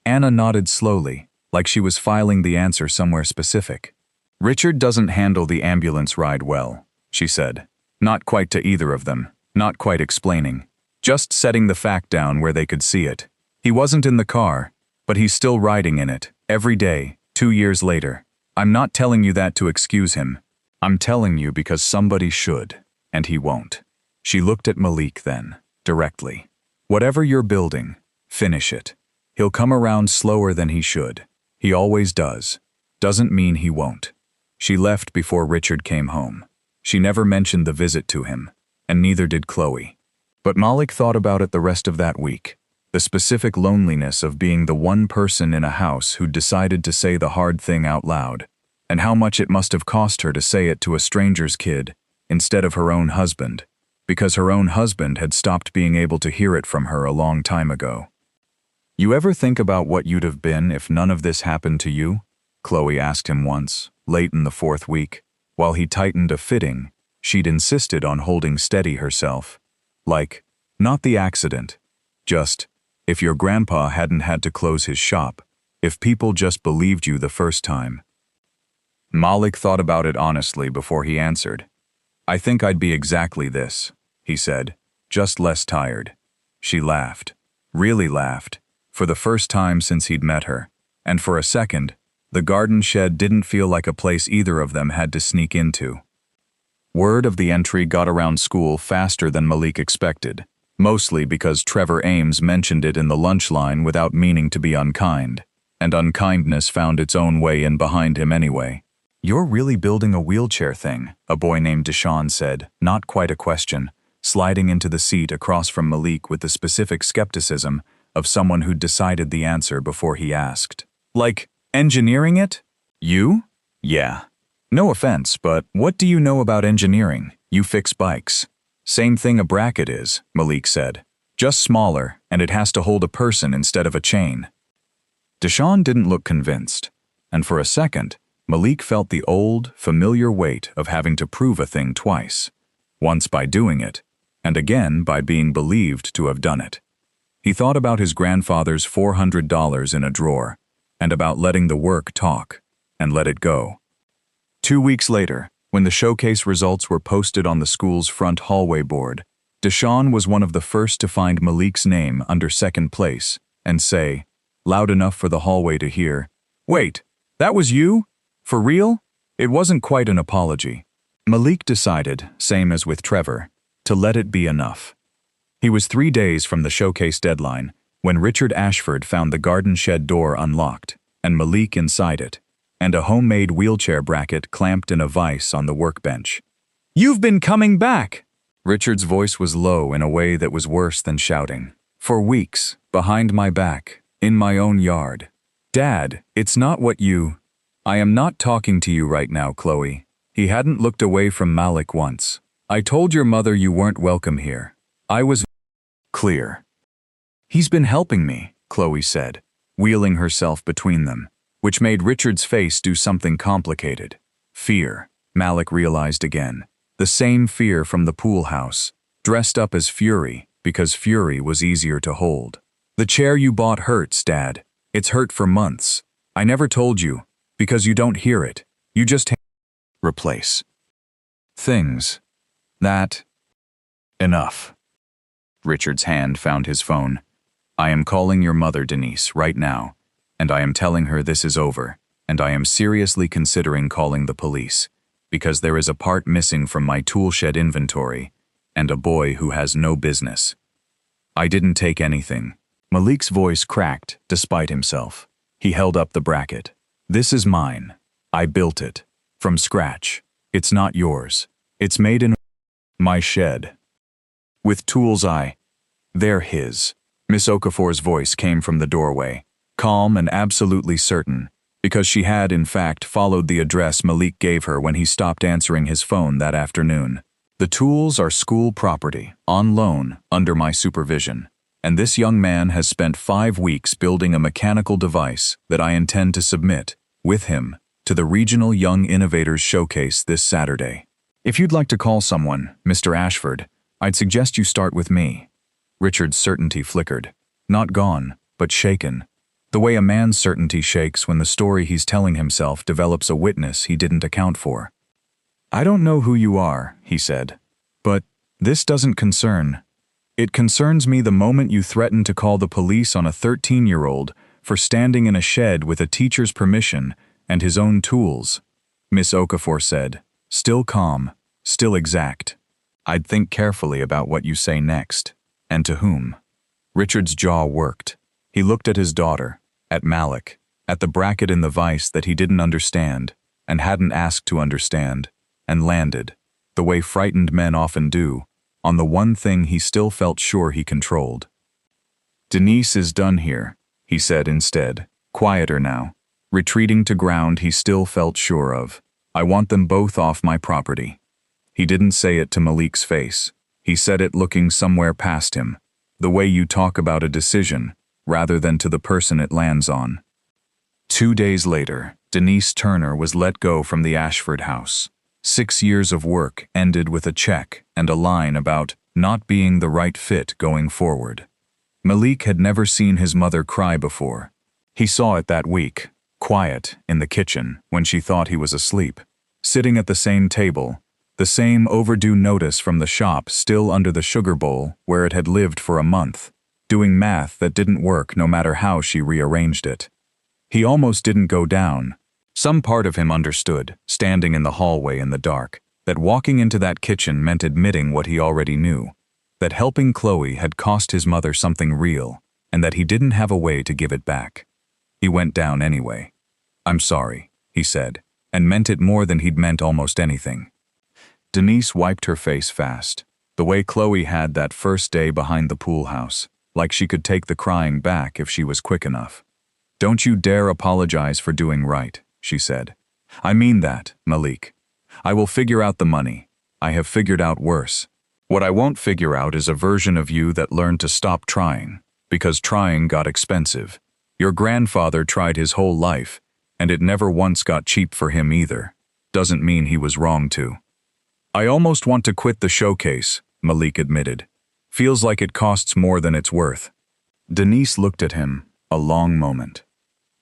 Anna nodded slowly, like she was filing the answer somewhere specific. Richard doesn't handle the ambulance ride well, she said. Not quite to either of them, not quite explaining. Just setting the fact down where they could see it. He wasn't in the car, but he's still riding in it, every day, 2 years later. I'm not telling you that to excuse him. I'm telling you because somebody should, and he won't. She looked at Malik then, directly. Whatever you're building, finish it. He'll come around slower than he should. He always does. Doesn't mean he won't. She left before Richard came home. She never mentioned the visit to him, and neither did Chloe. But Malik thought about it the rest of that week. The specific loneliness of being the one person in a house who'd decided to say the hard thing out loud, and how much it must have cost her to say it to a stranger's kid instead of her own husband, because her own husband had stopped being able to hear it from her a long time ago. You ever think about what you'd have been if none of this happened to you? Chloe asked him once, late in the 4th week. While he tightened a fitting, she'd insisted on holding steady herself. Like, not the accident. Just, if your grandpa hadn't had to close his shop, if people just believed you the first time. Malik thought about it honestly before he answered. I think I'd be exactly this, he said, just less tired. She laughed, really laughed, for the first time since he'd met her, and for a second, the garden shed didn't feel like a place either of them had to sneak into. Word of the entry got around school faster than Malik expected, mostly because Trevor Ames mentioned it in the lunch line without meaning to be unkind, and unkindness found its own way in behind him anyway. You're really building a wheelchair thing, a boy named Deshaun said, not quite a question, sliding into the seat across from Malik with the specific skepticism of someone who'd decided the answer before he asked. Like, engineering it? You? Yeah. No offense, but what do you know about engineering? You fix bikes. Same thing a bracket is, Malik said. Just smaller, and it has to hold a person instead of a chain. Deshaun didn't look convinced, and for a second, Malik felt the old, familiar weight of having to prove a thing twice, once by doing it, and again by being believed to have done it. He thought about his grandfather's $400 in a drawer, and about letting the work talk, and let it go. 2 weeks later, when the showcase results were posted on the school's front hallway board, Deshaun was one of the first to find Malik's name under second place and say, loud enough for the hallway to hear, "Wait, that was you? For real?" It wasn't quite an apology. Malik decided, same as with Trevor, to let it be enough. He was 3 days from the showcase deadline when Richard Ashford found the garden shed door unlocked and Malik inside it, and a homemade wheelchair bracket clamped in a vise on the workbench. "You've been coming back!" Richard's voice was low in a way that was worse than shouting. "For weeks, behind my back, in my own yard. Dad, it's not what you—" "I am not talking to you right now, Chloe." He hadn't looked away from Malik once. "I told your mother you weren't welcome here. I was clear." "He's been helping me," Chloe said, wheeling herself between them, which made Richard's face do something complicated. Fear, Malik realized again. The same fear from the pool house, dressed up as fury because fury was easier to hold. "The chair you bought hurts, Dad. It's hurt for months. I never told you, because you don't hear it. You just replace things. That. Enough." Richard's hand found his phone. "I am calling your mother, Denise, right now, and I am telling her this is over, and I am seriously considering calling the police, because there is a part missing from my tool shed inventory, and a boy who has no business. I didn't take anything." Malik's voice cracked despite himself. He held up the bracket. "This is mine. I built it. From scratch. It's not yours. It's made in my shed. With tools they're his." Miss Okafor's voice came from the doorway, calm and absolutely certain, because she had, in fact, followed the address Malik gave her when he stopped answering his phone that afternoon. "The tools are school property, on loan, under my supervision, and this young man has spent 5 weeks building a mechanical device that I intend to submit, with him, to the Regional Young Innovators Showcase this Saturday. If you'd like to call someone, Mr. Ashford, I'd suggest you start with me. Richard's certainty flickered. Not gone, but shaken. The way a man's certainty shakes when the story he's telling himself develops a witness he didn't account for. I don't know who you are, he said. But this doesn't concern. It concerns me the moment you threatened to call the police on a 13-year-old for standing in a shed with a teacher's permission and his own tools, Miss Okafor said, still calm, still exact. I'd think carefully about what you say next, and to whom. Richard's jaw worked. He looked at his daughter, at Malik, at the bracket in the vise that he didn't understand and hadn't asked to understand, and landed, the way frightened men often do, on the one thing he still felt sure he controlled. Denise is done here, he said instead, quieter now, retreating to ground he still felt sure of. I want them both off my property. He didn't say it to Malik's face. He said it looking somewhere past him, the way you talk about a decision, rather than to the person it lands on. 2 days later, Denise Turner was let go from the Ashford house. 6 years of work ended with a check and a line about not being the right fit going forward. Malik had never seen his mother cry before. He saw it that week, quiet, in the kitchen, when she thought he was asleep, sitting at the same table, the same overdue notice from the shop still under the sugar bowl where it had lived for a month, doing math that didn't work no matter how she rearranged it. He almost didn't go down. Some part of him understood, standing in the hallway in the dark, that walking into that kitchen meant admitting what he already knew, that helping Chloe had cost his mother something real, and that he didn't have a way to give it back. He went down anyway. I'm sorry, he said, and meant it more than he'd meant almost anything. Denise wiped her face fast, the way Chloe had that first day behind the pool house, like she could take the crying back if she was quick enough. Don't you dare apologize for doing right, she said. I mean that, Malik. I will figure out the money. I have figured out worse. What I won't figure out is a version of you that learned to stop trying, because trying got expensive. Your grandfather tried his whole life, and it never once got cheap for him either. Doesn't mean he was wrong to. I almost want to quit the showcase, Malik admitted. Feels like it costs more than it's worth. Denise looked at him, a long moment.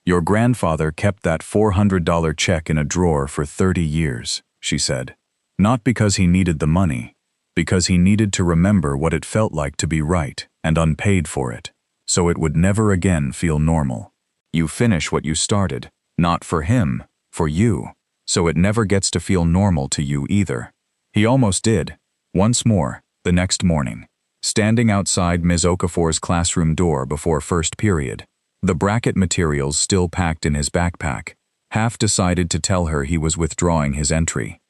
Your grandfather kept that $400 check in a drawer for 30 years, she said. Not because he needed the money, because he needed to remember what it felt like to be right and unpaid for it, so it would never again feel normal. You finish what you started, not for him, for you, so it never gets to feel normal to you either. He almost did, once more, the next morning, standing outside Ms. Okafor's classroom door before first period, the bracket materials still packed in his backpack, half decided to tell her he was withdrawing his entry.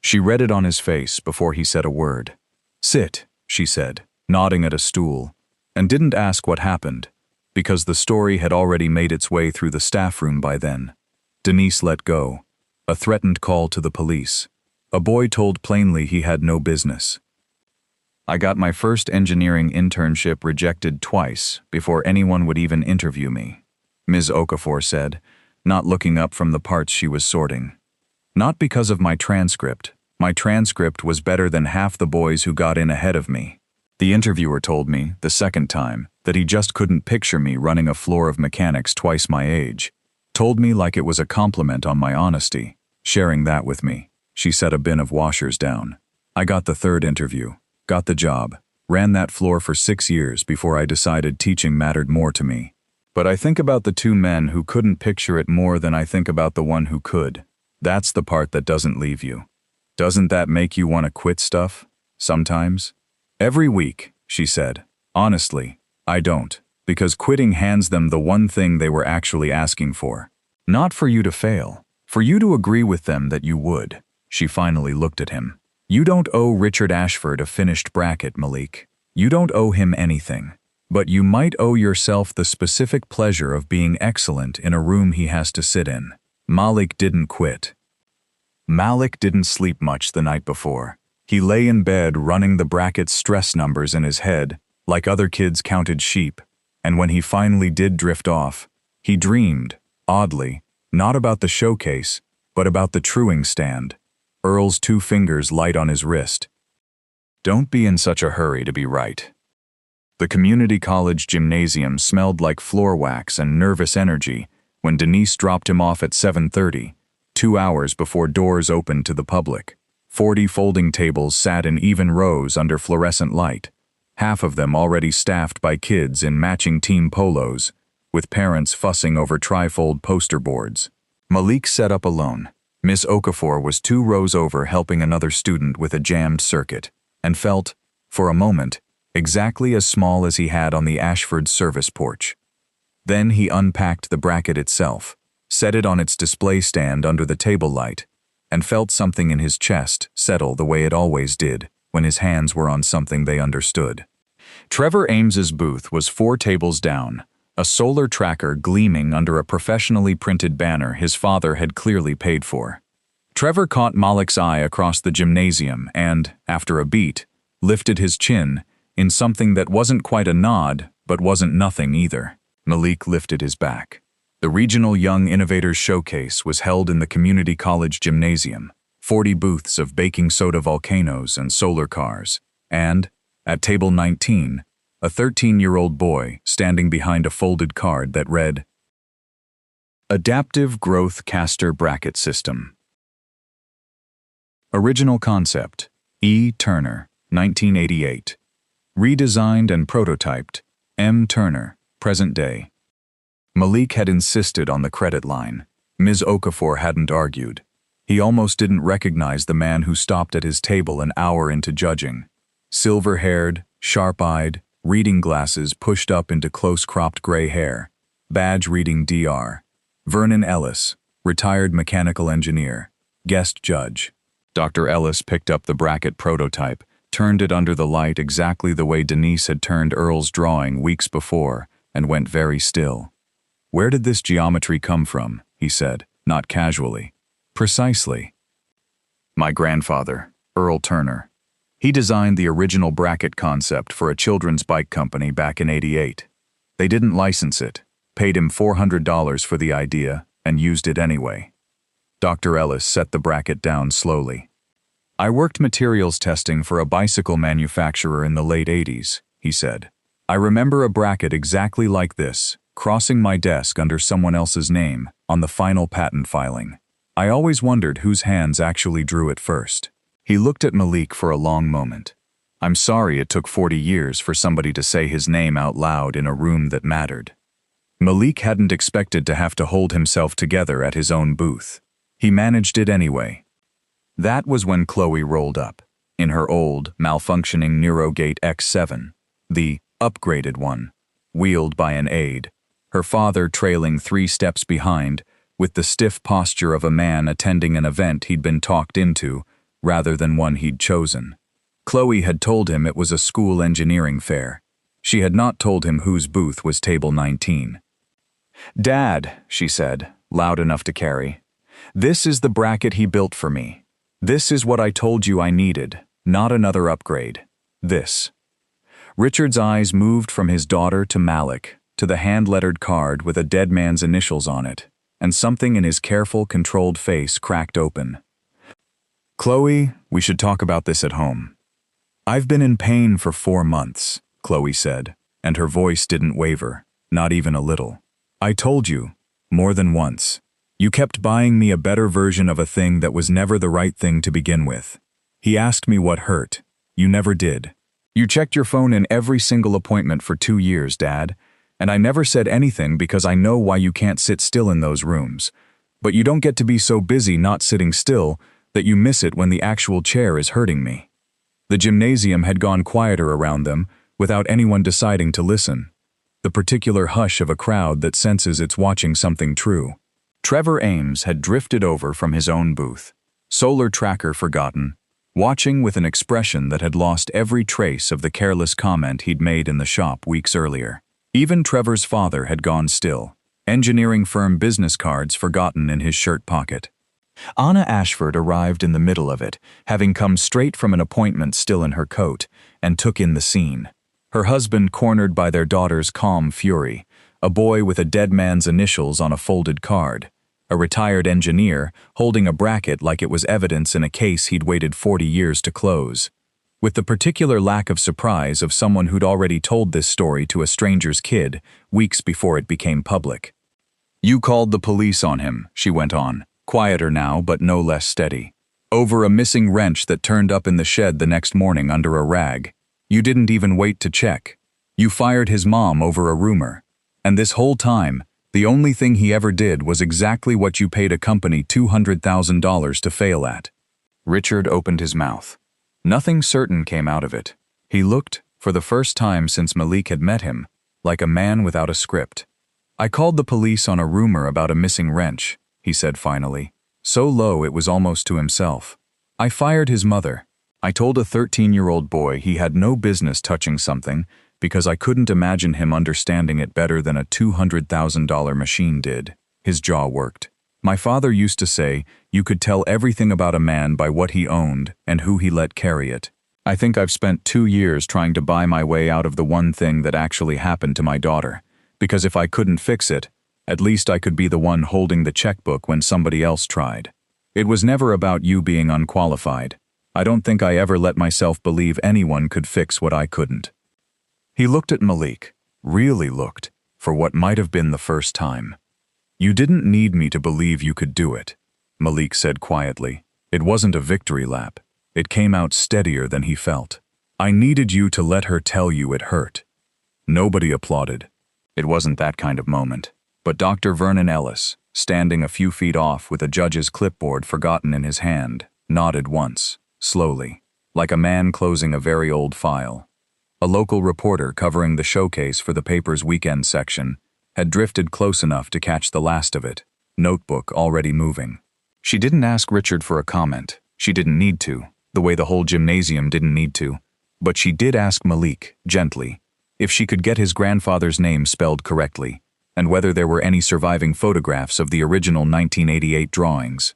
She read it on his face before he said a word. Sit, she said, nodding at a stool, and didn't ask what happened, because the story had already made its way through the staff room by then. Denise let go. A threatened call to the police. A boy told plainly he had no business. I got my first engineering internship rejected twice before anyone would even interview me, Ms. Okafor said, not looking up from the parts she was sorting. Not because of my transcript. My transcript was better than half the boys who got in ahead of me. The interviewer told me, the second time, that he just couldn't picture me running a floor of mechanics twice my age. Told me like it was a compliment on my honesty, sharing that with me. She set a bin of washers down. I got the third interview, got the job, ran that floor for 6 years before I decided teaching mattered more to me. But I think about the two men who couldn't picture it more than I think about the one who could. That's the part that doesn't leave you. Doesn't that make you want to quit stuff? Sometimes? Every week, she said. Honestly, I don't, because quitting hands them the one thing they were actually asking for. Not for you to fail, for you to agree with them that you would. She finally looked at him. You don't owe Richard Ashford a finished bracket, Malik. You don't owe him anything. But you might owe yourself the specific pleasure of being excellent in a room he has to sit in. Malik didn't quit. Malik didn't sleep much the night before. He lay in bed running the bracket's stress numbers in his head, like other kids counted sheep, and when he finally did drift off, he dreamed, oddly, not about the showcase, but about the truing stand. Earl's 2 fingers light on his wrist. Don't be in such a hurry to be right. The community college gymnasium smelled like floor wax and nervous energy when Denise dropped him off at 7:30, 2 hours before doors opened to the public. 40 folding tables sat in even rows under fluorescent light, half of them already staffed by kids in matching team polos, with parents fussing over trifold poster boards. Malik sat up alone. Miss Okafor was 2 rows over helping another student with a jammed circuit, and felt, for a moment, exactly as small as he had on the Ashford service porch. Then he unpacked the bracket itself, set it on its display stand under the table light, and felt something in his chest settle the way it always did when his hands were on something they understood. Trevor Ames's booth was 4 tables down, a solar tracker gleaming under a professionally printed banner his father had clearly paid for. Trevor caught Malik's eye across the gymnasium and, after a beat, lifted his chin in something that wasn't quite a nod but wasn't nothing either. Malik lifted his back. The Regional Young Innovators Showcase was held in the community college gymnasium, 40 booths of baking soda volcanoes and solar cars, and, at table 19, a 13-year-old boy standing behind a folded card that read, Adaptive Growth Caster Bracket System. Original concept, E. Turner, 1988. Redesigned and prototyped, M. Turner, present day. Malik had insisted on the credit line. Ms. Okafor hadn't argued. He almost didn't recognize the man who stopped at his table an hour into judging. Silver-haired, sharp-eyed, reading glasses pushed up into close-cropped gray hair. Badge reading DR. Vernon Ellis, retired mechanical engineer. Guest judge. Dr. Ellis picked up the bracket prototype, turned it under the light exactly the way Denise had turned Earl's drawing weeks before, and went very still. Where did this geometry come from? He said, not casually. Precisely. My grandfather, Earl Turner. He designed the original bracket concept for a children's bike company back in '88. They didn't license it, paid him $400 for the idea, and used it anyway. Dr. Ellis set the bracket down slowly. I worked materials testing for a bicycle manufacturer in the late '80s, he said. I remember a bracket exactly like this, crossing my desk under someone else's name on the final patent filing. I always wondered whose hands actually drew it first. He looked at Malik for a long moment. I'm sorry it took 40 years for somebody to say his name out loud in a room that mattered. Malik hadn't expected to have to hold himself together at his own booth. He managed it anyway. That was when Chloe rolled up, in her old, malfunctioning Neurogate X7, the upgraded one, wheeled by an aide, her father trailing 3 steps behind, with the stiff posture of a man attending an event he'd been talked into, rather than one he'd chosen. Chloe had told him it was a school engineering fair. She had not told him whose booth was table 19. Dad, she said, loud enough to carry, this is the bracket he built for me. This is what I told you I needed, not another upgrade. This. Richard's eyes moved from his daughter to Malik, to the hand-lettered card with a dead man's initials on it, and something in his careful, controlled face cracked open. Chloe, we should talk about this at home. I've been in pain for 4 months, Chloe said, and her voice didn't waver, not even a little. I told you, more than once. You kept buying me a better version of a thing that was never the right thing to begin with. He asked me what hurt. You never did. You checked your phone in every single appointment for 2 years, Dad, and I never said anything because I know why you can't sit still in those rooms. But you don't get to be so busy not sitting still that you miss it when the actual chair is hurting me. The gymnasium had gone quieter around them without anyone deciding to listen. The particular hush of a crowd that senses it's watching something true. Trevor Ames had drifted over from his own booth, solar tracker forgotten, watching with an expression that had lost every trace of the careless comment he'd made in the shop weeks earlier. Even Trevor's father had gone still, engineering firm business cards forgotten in his shirt pocket. Anna Ashford arrived in the middle of it, having come straight from an appointment still in her coat, and took in the scene. Her husband cornered by their daughter's calm fury, a boy with a dead man's initials on a folded card, a retired engineer, holding a bracket like it was evidence in a case he'd waited 40 years to close. With the particular lack of surprise of someone who'd already told this story to a stranger's kid, weeks before it became public. "You called the police on him," she went on, quieter now but no less steady, "over a missing wrench that turned up in the shed the next morning under a rag. You didn't even wait to check. You fired his mom over a rumor. And this whole time, the only thing he ever did was exactly what you paid a company $200,000 to fail at." Richard opened his mouth. Nothing certain came out of it. He looked, for the first time since Malik had met him, like a man without a script. "I called the police on a rumor about a missing wrench," he said finally, so low it was almost to himself. "I fired his mother. I told a 13-year-old boy he had no business touching something because I couldn't imagine him understanding it better than a $200,000 machine did." His jaw worked. "My father used to say you could tell everything about a man by what he owned and who he let carry it. I think I've spent 2 years trying to buy my way out of the one thing that actually happened to my daughter, because if I couldn't fix it, at least I could be the one holding the checkbook when somebody else tried. It was never about you being unqualified. I don't think I ever let myself believe anyone could fix what I couldn't." He looked at Malik, really looked, for what might have been the first time. "You didn't need me to believe you could do it," Malik said quietly. It wasn't a victory lap. It came out steadier than he felt. "I needed you to let her tell you it hurt." Nobody applauded. It wasn't that kind of moment. But Dr. Vernon Ellis, standing a few feet off with a judge's clipboard forgotten in his hand, nodded once, slowly, like a man closing a very old file. A local reporter covering the showcase for the paper's weekend section had drifted close enough to catch the last of it, notebook already moving. She didn't ask Richard for a comment. She didn't need to, the way the whole gymnasium didn't need to. But she did ask Malik, gently, if she could get his grandfather's name spelled correctly, and whether there were any surviving photographs of the original 1988 drawings.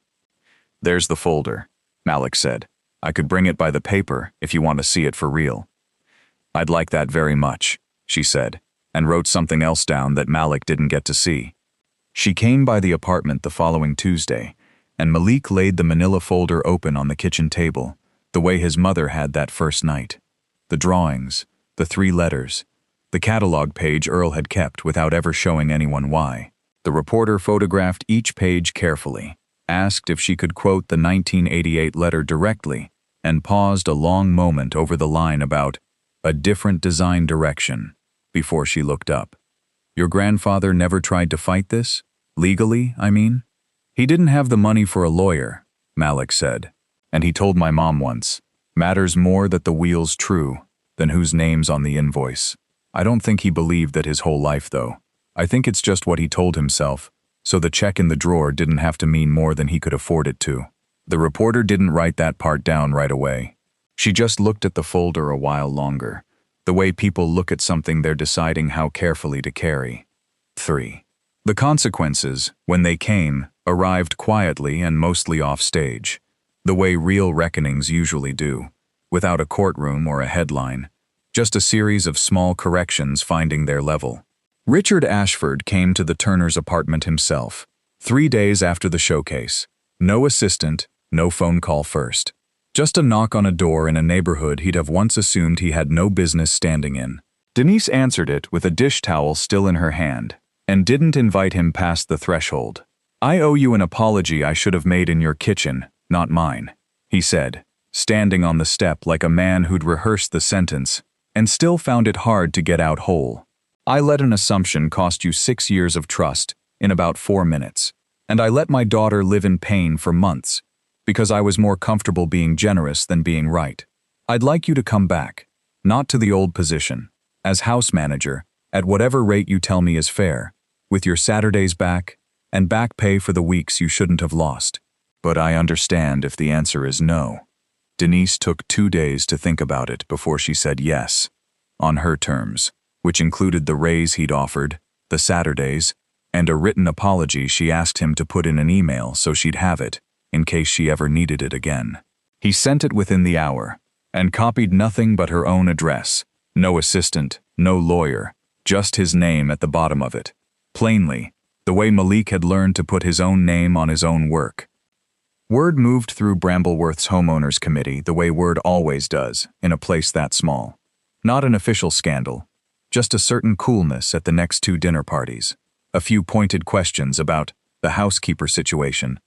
"There's the folder," Malik said. "I could bring it by the paper if you want to see it for real." "I'd like that very much," she said, and wrote something else down that Malik didn't get to see. She came by the apartment the following Tuesday, and Malik laid the manila folder open on the kitchen table, the way his mother had that first night. The drawings, the 3 letters, the catalog page Earl had kept without ever showing anyone why. The reporter photographed each page carefully, asked if she could quote the 1988 letter directly, and paused a long moment over the line about a different design direction before she looked up. "Your grandfather never tried to fight this? Legally, I mean?" "He didn't have the money for a lawyer," Malik said. "And he told my mom once, matters more that the wheel's true than whose name's on the invoice. I don't think he believed that his whole life, though. I think it's just what he told himself, so the check in the drawer didn't have to mean more than he could afford it to." The reporter didn't write that part down right away. She just looked at the folder a while longer, the way people look at something they're deciding how carefully to carry. 3. The consequences, when they came, arrived quietly and mostly off stage, the way real reckonings usually do, without a courtroom or a headline, just a series of small corrections finding their level. Richard Ashford came to the Turners' apartment himself, 3 days after the showcase. No assistant, no phone call first. Just a knock on a door in a neighborhood he'd have once assumed he had no business standing in. Denise answered it with a dish towel still in her hand, and didn't invite him past the threshold. "I owe you an apology I should have made in your kitchen, not mine," he said, standing on the step like a man who'd rehearsed the sentence and still found it hard to get out whole. "I let an assumption cost you 6 years of trust in about 4 minutes, and I let my daughter live in pain for months, because I was more comfortable being generous than being right. I'd like you to come back, not to the old position, as house manager, at whatever rate you tell me is fair, with your Saturdays back, and back pay for the weeks you shouldn't have lost. But I understand if the answer is no." Denise took 2 days to think about it before she said yes, on her terms, which included the raise he'd offered, the Saturdays, and a written apology she asked him to put in an email so she'd have it, in case she ever needed it again. He sent it within the hour, and copied nothing but her own address, no assistant, no lawyer, just his name at the bottom of it. Plainly, the way Malik had learned to put his own name on his own work. Word moved through Brambleworth's homeowners committee the way word always does in a place that small. Not an official scandal, just a certain coolness at the next 2 dinner parties, a few pointed questions about the housekeeper situation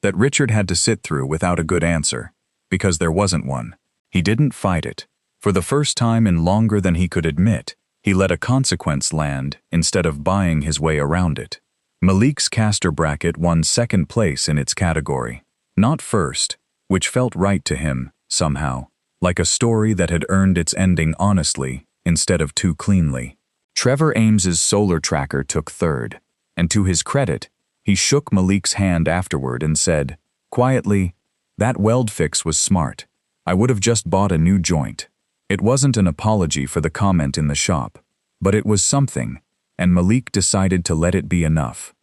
that Richard had to sit through without a good answer, because there wasn't one. He didn't fight it. For the first time in longer than he could admit, he let a consequence land instead of buying his way around it. Malik's caster bracket won 2nd place in its category, not first, which felt right to him, somehow, like a story that had earned its ending honestly instead of too cleanly. Trevor Ames's solar tracker took 3rd, and to his credit, he shook Malik's hand afterward and said, quietly, "That weld fix was smart. I would have just bought a new joint." It wasn't an apology for the comment in the shop, but it was something, and Malik decided to let it be enough.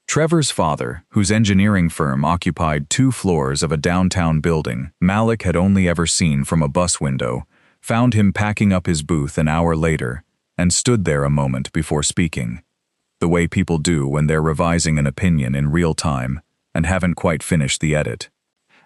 Trevor's father, whose engineering firm occupied 2 floors of a downtown building Malik had only ever seen from a bus window, found him packing up his booth an hour later and stood there a moment before speaking, the way people do when they're revising an opinion in real time and haven't quite finished the edit.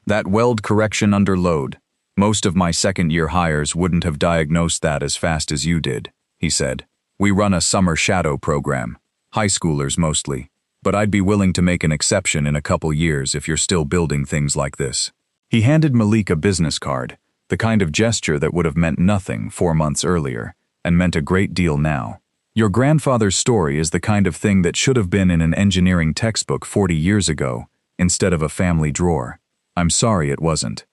"That weld correction under load. Most of my second-year hires wouldn't have diagnosed that as fast as you did," he said. "We run a summer shadow program, high schoolers mostly, but I'd be willing to make an exception in a couple years if you're still building things like this." He handed Malik a business card, the kind of gesture that would have meant nothing 4 months earlier, and meant a great deal now. "Your grandfather's story is the kind of thing that should have been in an engineering textbook 40 years ago, instead of a family drawer. I'm sorry it wasn't."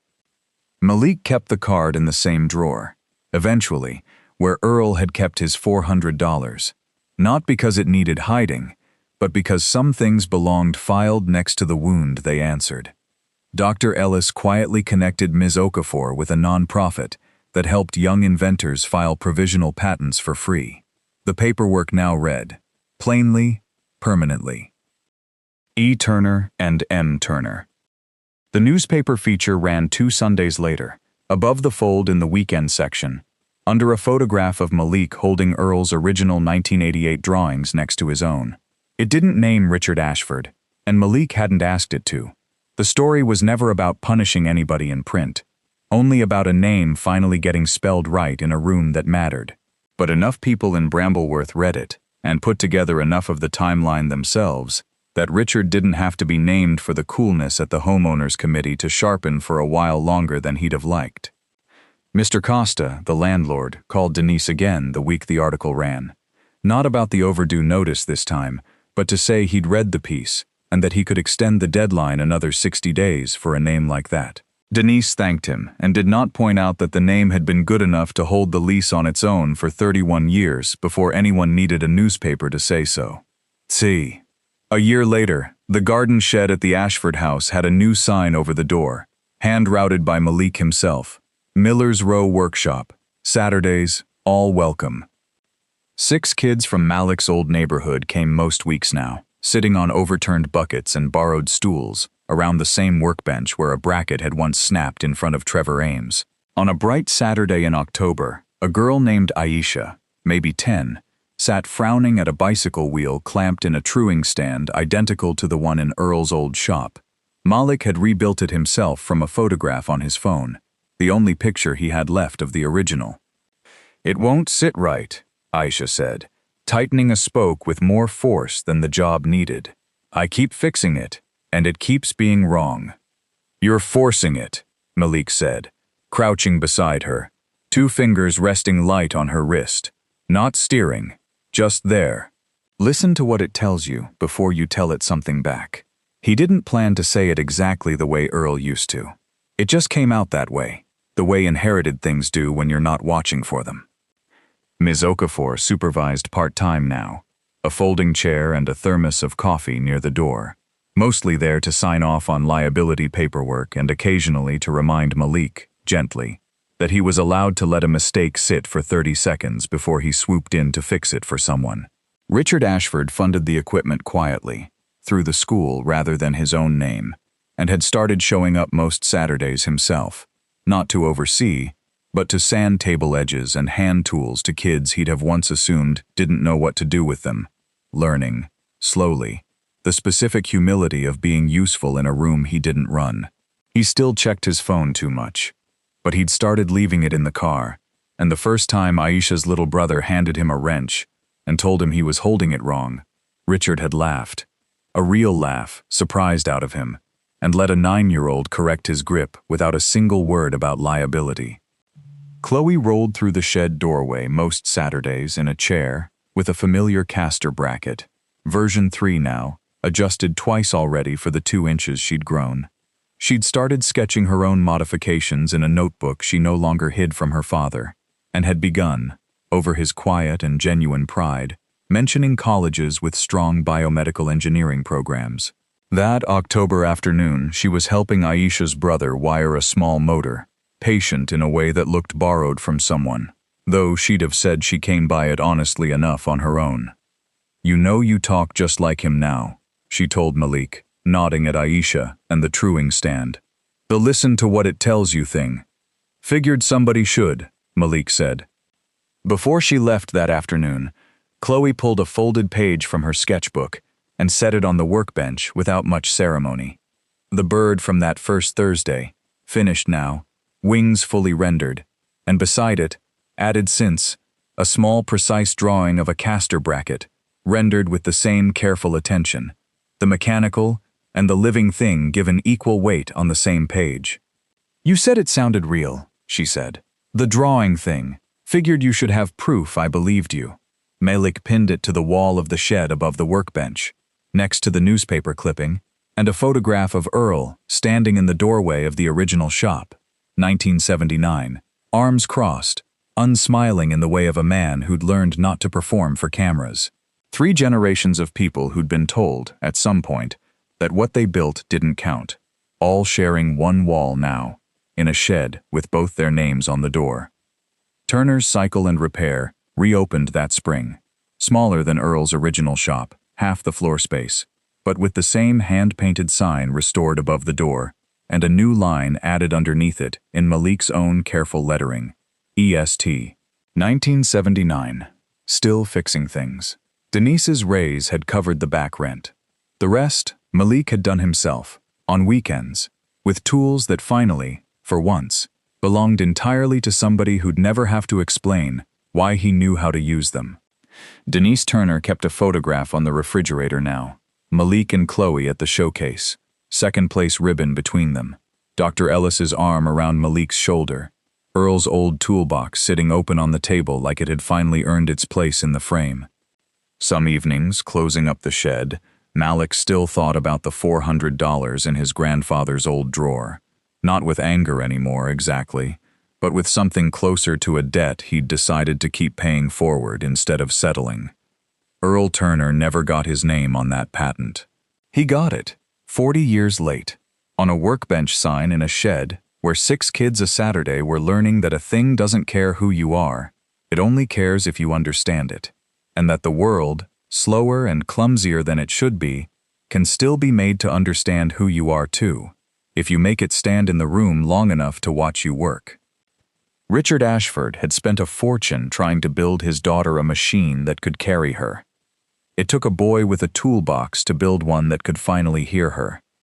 Malik kept the card in the same drawer, eventually, where Earl had kept his $400. Not because it needed hiding, but because some things belonged filed next to the wound they answered. Dr. Ellis quietly connected Ms. Okafor with a nonprofit that helped young inventors file provisional patents for free. The paperwork now read, plainly, permanently. E. Turner and M. Turner. The newspaper feature ran 2 Sundays later, above the fold in the weekend section, under a photograph of Malik holding Earl's original 1988 drawings next to his own. It didn't name Richard Ashford, and Malik hadn't asked it to. The story was never about punishing anybody in print, only about a name finally getting spelled right in a room that mattered. But enough people in Brambleworth read it, and put together enough of the timeline themselves, that Richard didn't have to be named for the coolness at the homeowners committee to sharpen for a while longer than he'd have liked. Mr. Costa, the landlord, called Denise again the week the article ran. Not about the overdue notice this time, but to say he'd read the piece, and that he could extend the deadline another 60 days for a name like that. Denise thanked him, and did not point out that the name had been good enough to hold the lease on its own for 31 years before anyone needed a newspaper to say so. See. A year later, the garden shed at the Ashford house had a new sign over the door, hand-routed by Malik himself. Miller's Row Workshop. Saturdays, all welcome. 6 kids from Malik's old neighborhood came most weeks now, sitting on overturned buckets and borrowed stools, around the same workbench where a bracket had once snapped in front of Trevor Ames. On a bright Saturday in October, a girl named Aisha, maybe 10, sat frowning at a bicycle wheel clamped in a truing stand identical to the one in Earl's old shop. Malik had rebuilt it himself from a photograph on his phone, the only picture he had left of the original. "It won't sit right," Aisha said, tightening a spoke with more force than the job needed. "I keep fixing it, and it keeps being wrong." "You're forcing it," Malik said, crouching beside her, 2 fingers resting light on her wrist. "Not steering, just there. Listen to what it tells you before you tell it something back." He didn't plan to say it exactly the way Earl used to. It just came out that way, the way inherited things do when you're not watching for them. Ms. Okafor supervised part-time now, a folding chair and a thermos of coffee near the door, mostly there to sign off on liability paperwork and occasionally to remind Malik, gently, that he was allowed to let a mistake sit for 30 seconds before he swooped in to fix it for someone. Richard Ashford funded the equipment quietly, through the school rather than his own name, and had started showing up most Saturdays himself, not to oversee, but to sand table edges and hand tools to kids he'd have once assumed didn't know what to do with them, learning, slowly, the specific humility of being useful in a room he didn't run. He still checked his phone too much, but he'd started leaving it in the car, and the first time Aisha's little brother handed him a wrench and told him he was holding it wrong, Richard had laughed. A real laugh, surprised out of him, and let a 9-year-old correct his grip without a single word about liability. Chloe rolled through the shed doorway most Saturdays in a chair with a familiar caster bracket, version 3 now, adjusted twice already for the 2 inches she'd grown. She'd started sketching her own modifications in a notebook she no longer hid from her father, and had begun, over his quiet and genuine pride, mentioning colleges with strong biomedical engineering programs. That October afternoon, she was helping Aisha's brother wire a small motor, patient in a way that looked borrowed from someone, though she'd have said she came by it honestly enough on her own. "You know you talk just like him now," she told Malik, nodding at Aisha and the truing stand. "The listen to what it tells you thing." "Figured somebody should," Malik said. Before she left that afternoon, Chloe pulled a folded page from her sketchbook and set it on the workbench without much ceremony. The bird from that first Thursday, finished now, wings fully rendered, and beside it, added since, a small precise drawing of a caster bracket, rendered with the same careful attention, the mechanical and the living thing given equal weight on the same page. "You said it sounded real," she said. "The drawing thing. Figured you should have proof I believed you." Malik pinned it to the wall of the shed above the workbench, next to the newspaper clipping, and a photograph of Earl standing in the doorway of the original shop, 1979, arms crossed, unsmiling in the way of a man who'd learned not to perform for cameras. 3 generations of people who'd been told, at some point, that what they built didn't count, all sharing one wall now, in a shed with both their names on the door. Turner's Cycle and Repair reopened that spring, smaller than Earl's original shop, half the floor space, but with the same hand-painted sign restored above the door, and a new line added underneath it in Malik's own careful lettering, EST. 1979. Still fixing things. Denise's raise had covered the back rent. The rest, Malik had done himself, on weekends, with tools that finally, for once, belonged entirely to somebody who'd never have to explain why he knew how to use them. Denise Turner kept a photograph on the refrigerator now, Malik and Chloe at the showcase, second-place ribbon between them, Dr. Ellis's arm around Malik's shoulder, Earl's old toolbox sitting open on the table like it had finally earned its place in the frame. Some evenings, closing up the shed, Malik still thought about the $400 in his grandfather's old drawer, not with anger anymore exactly, but with something closer to a debt he'd decided to keep paying forward instead of settling. Earl Turner never got his name on that patent. He got it, 40 years late, on a workbench sign in a shed where 6 kids a Saturday were learning that a thing doesn't care who you are, it only cares if you understand it, and that the world, slower and clumsier than it should be, can still be made to understand who you are too, if you make it stand in the room long enough to watch you work. Richard Ashford had spent a fortune trying to build his daughter a machine that could carry her. It took a boy with a toolbox to build one that could finally hear her.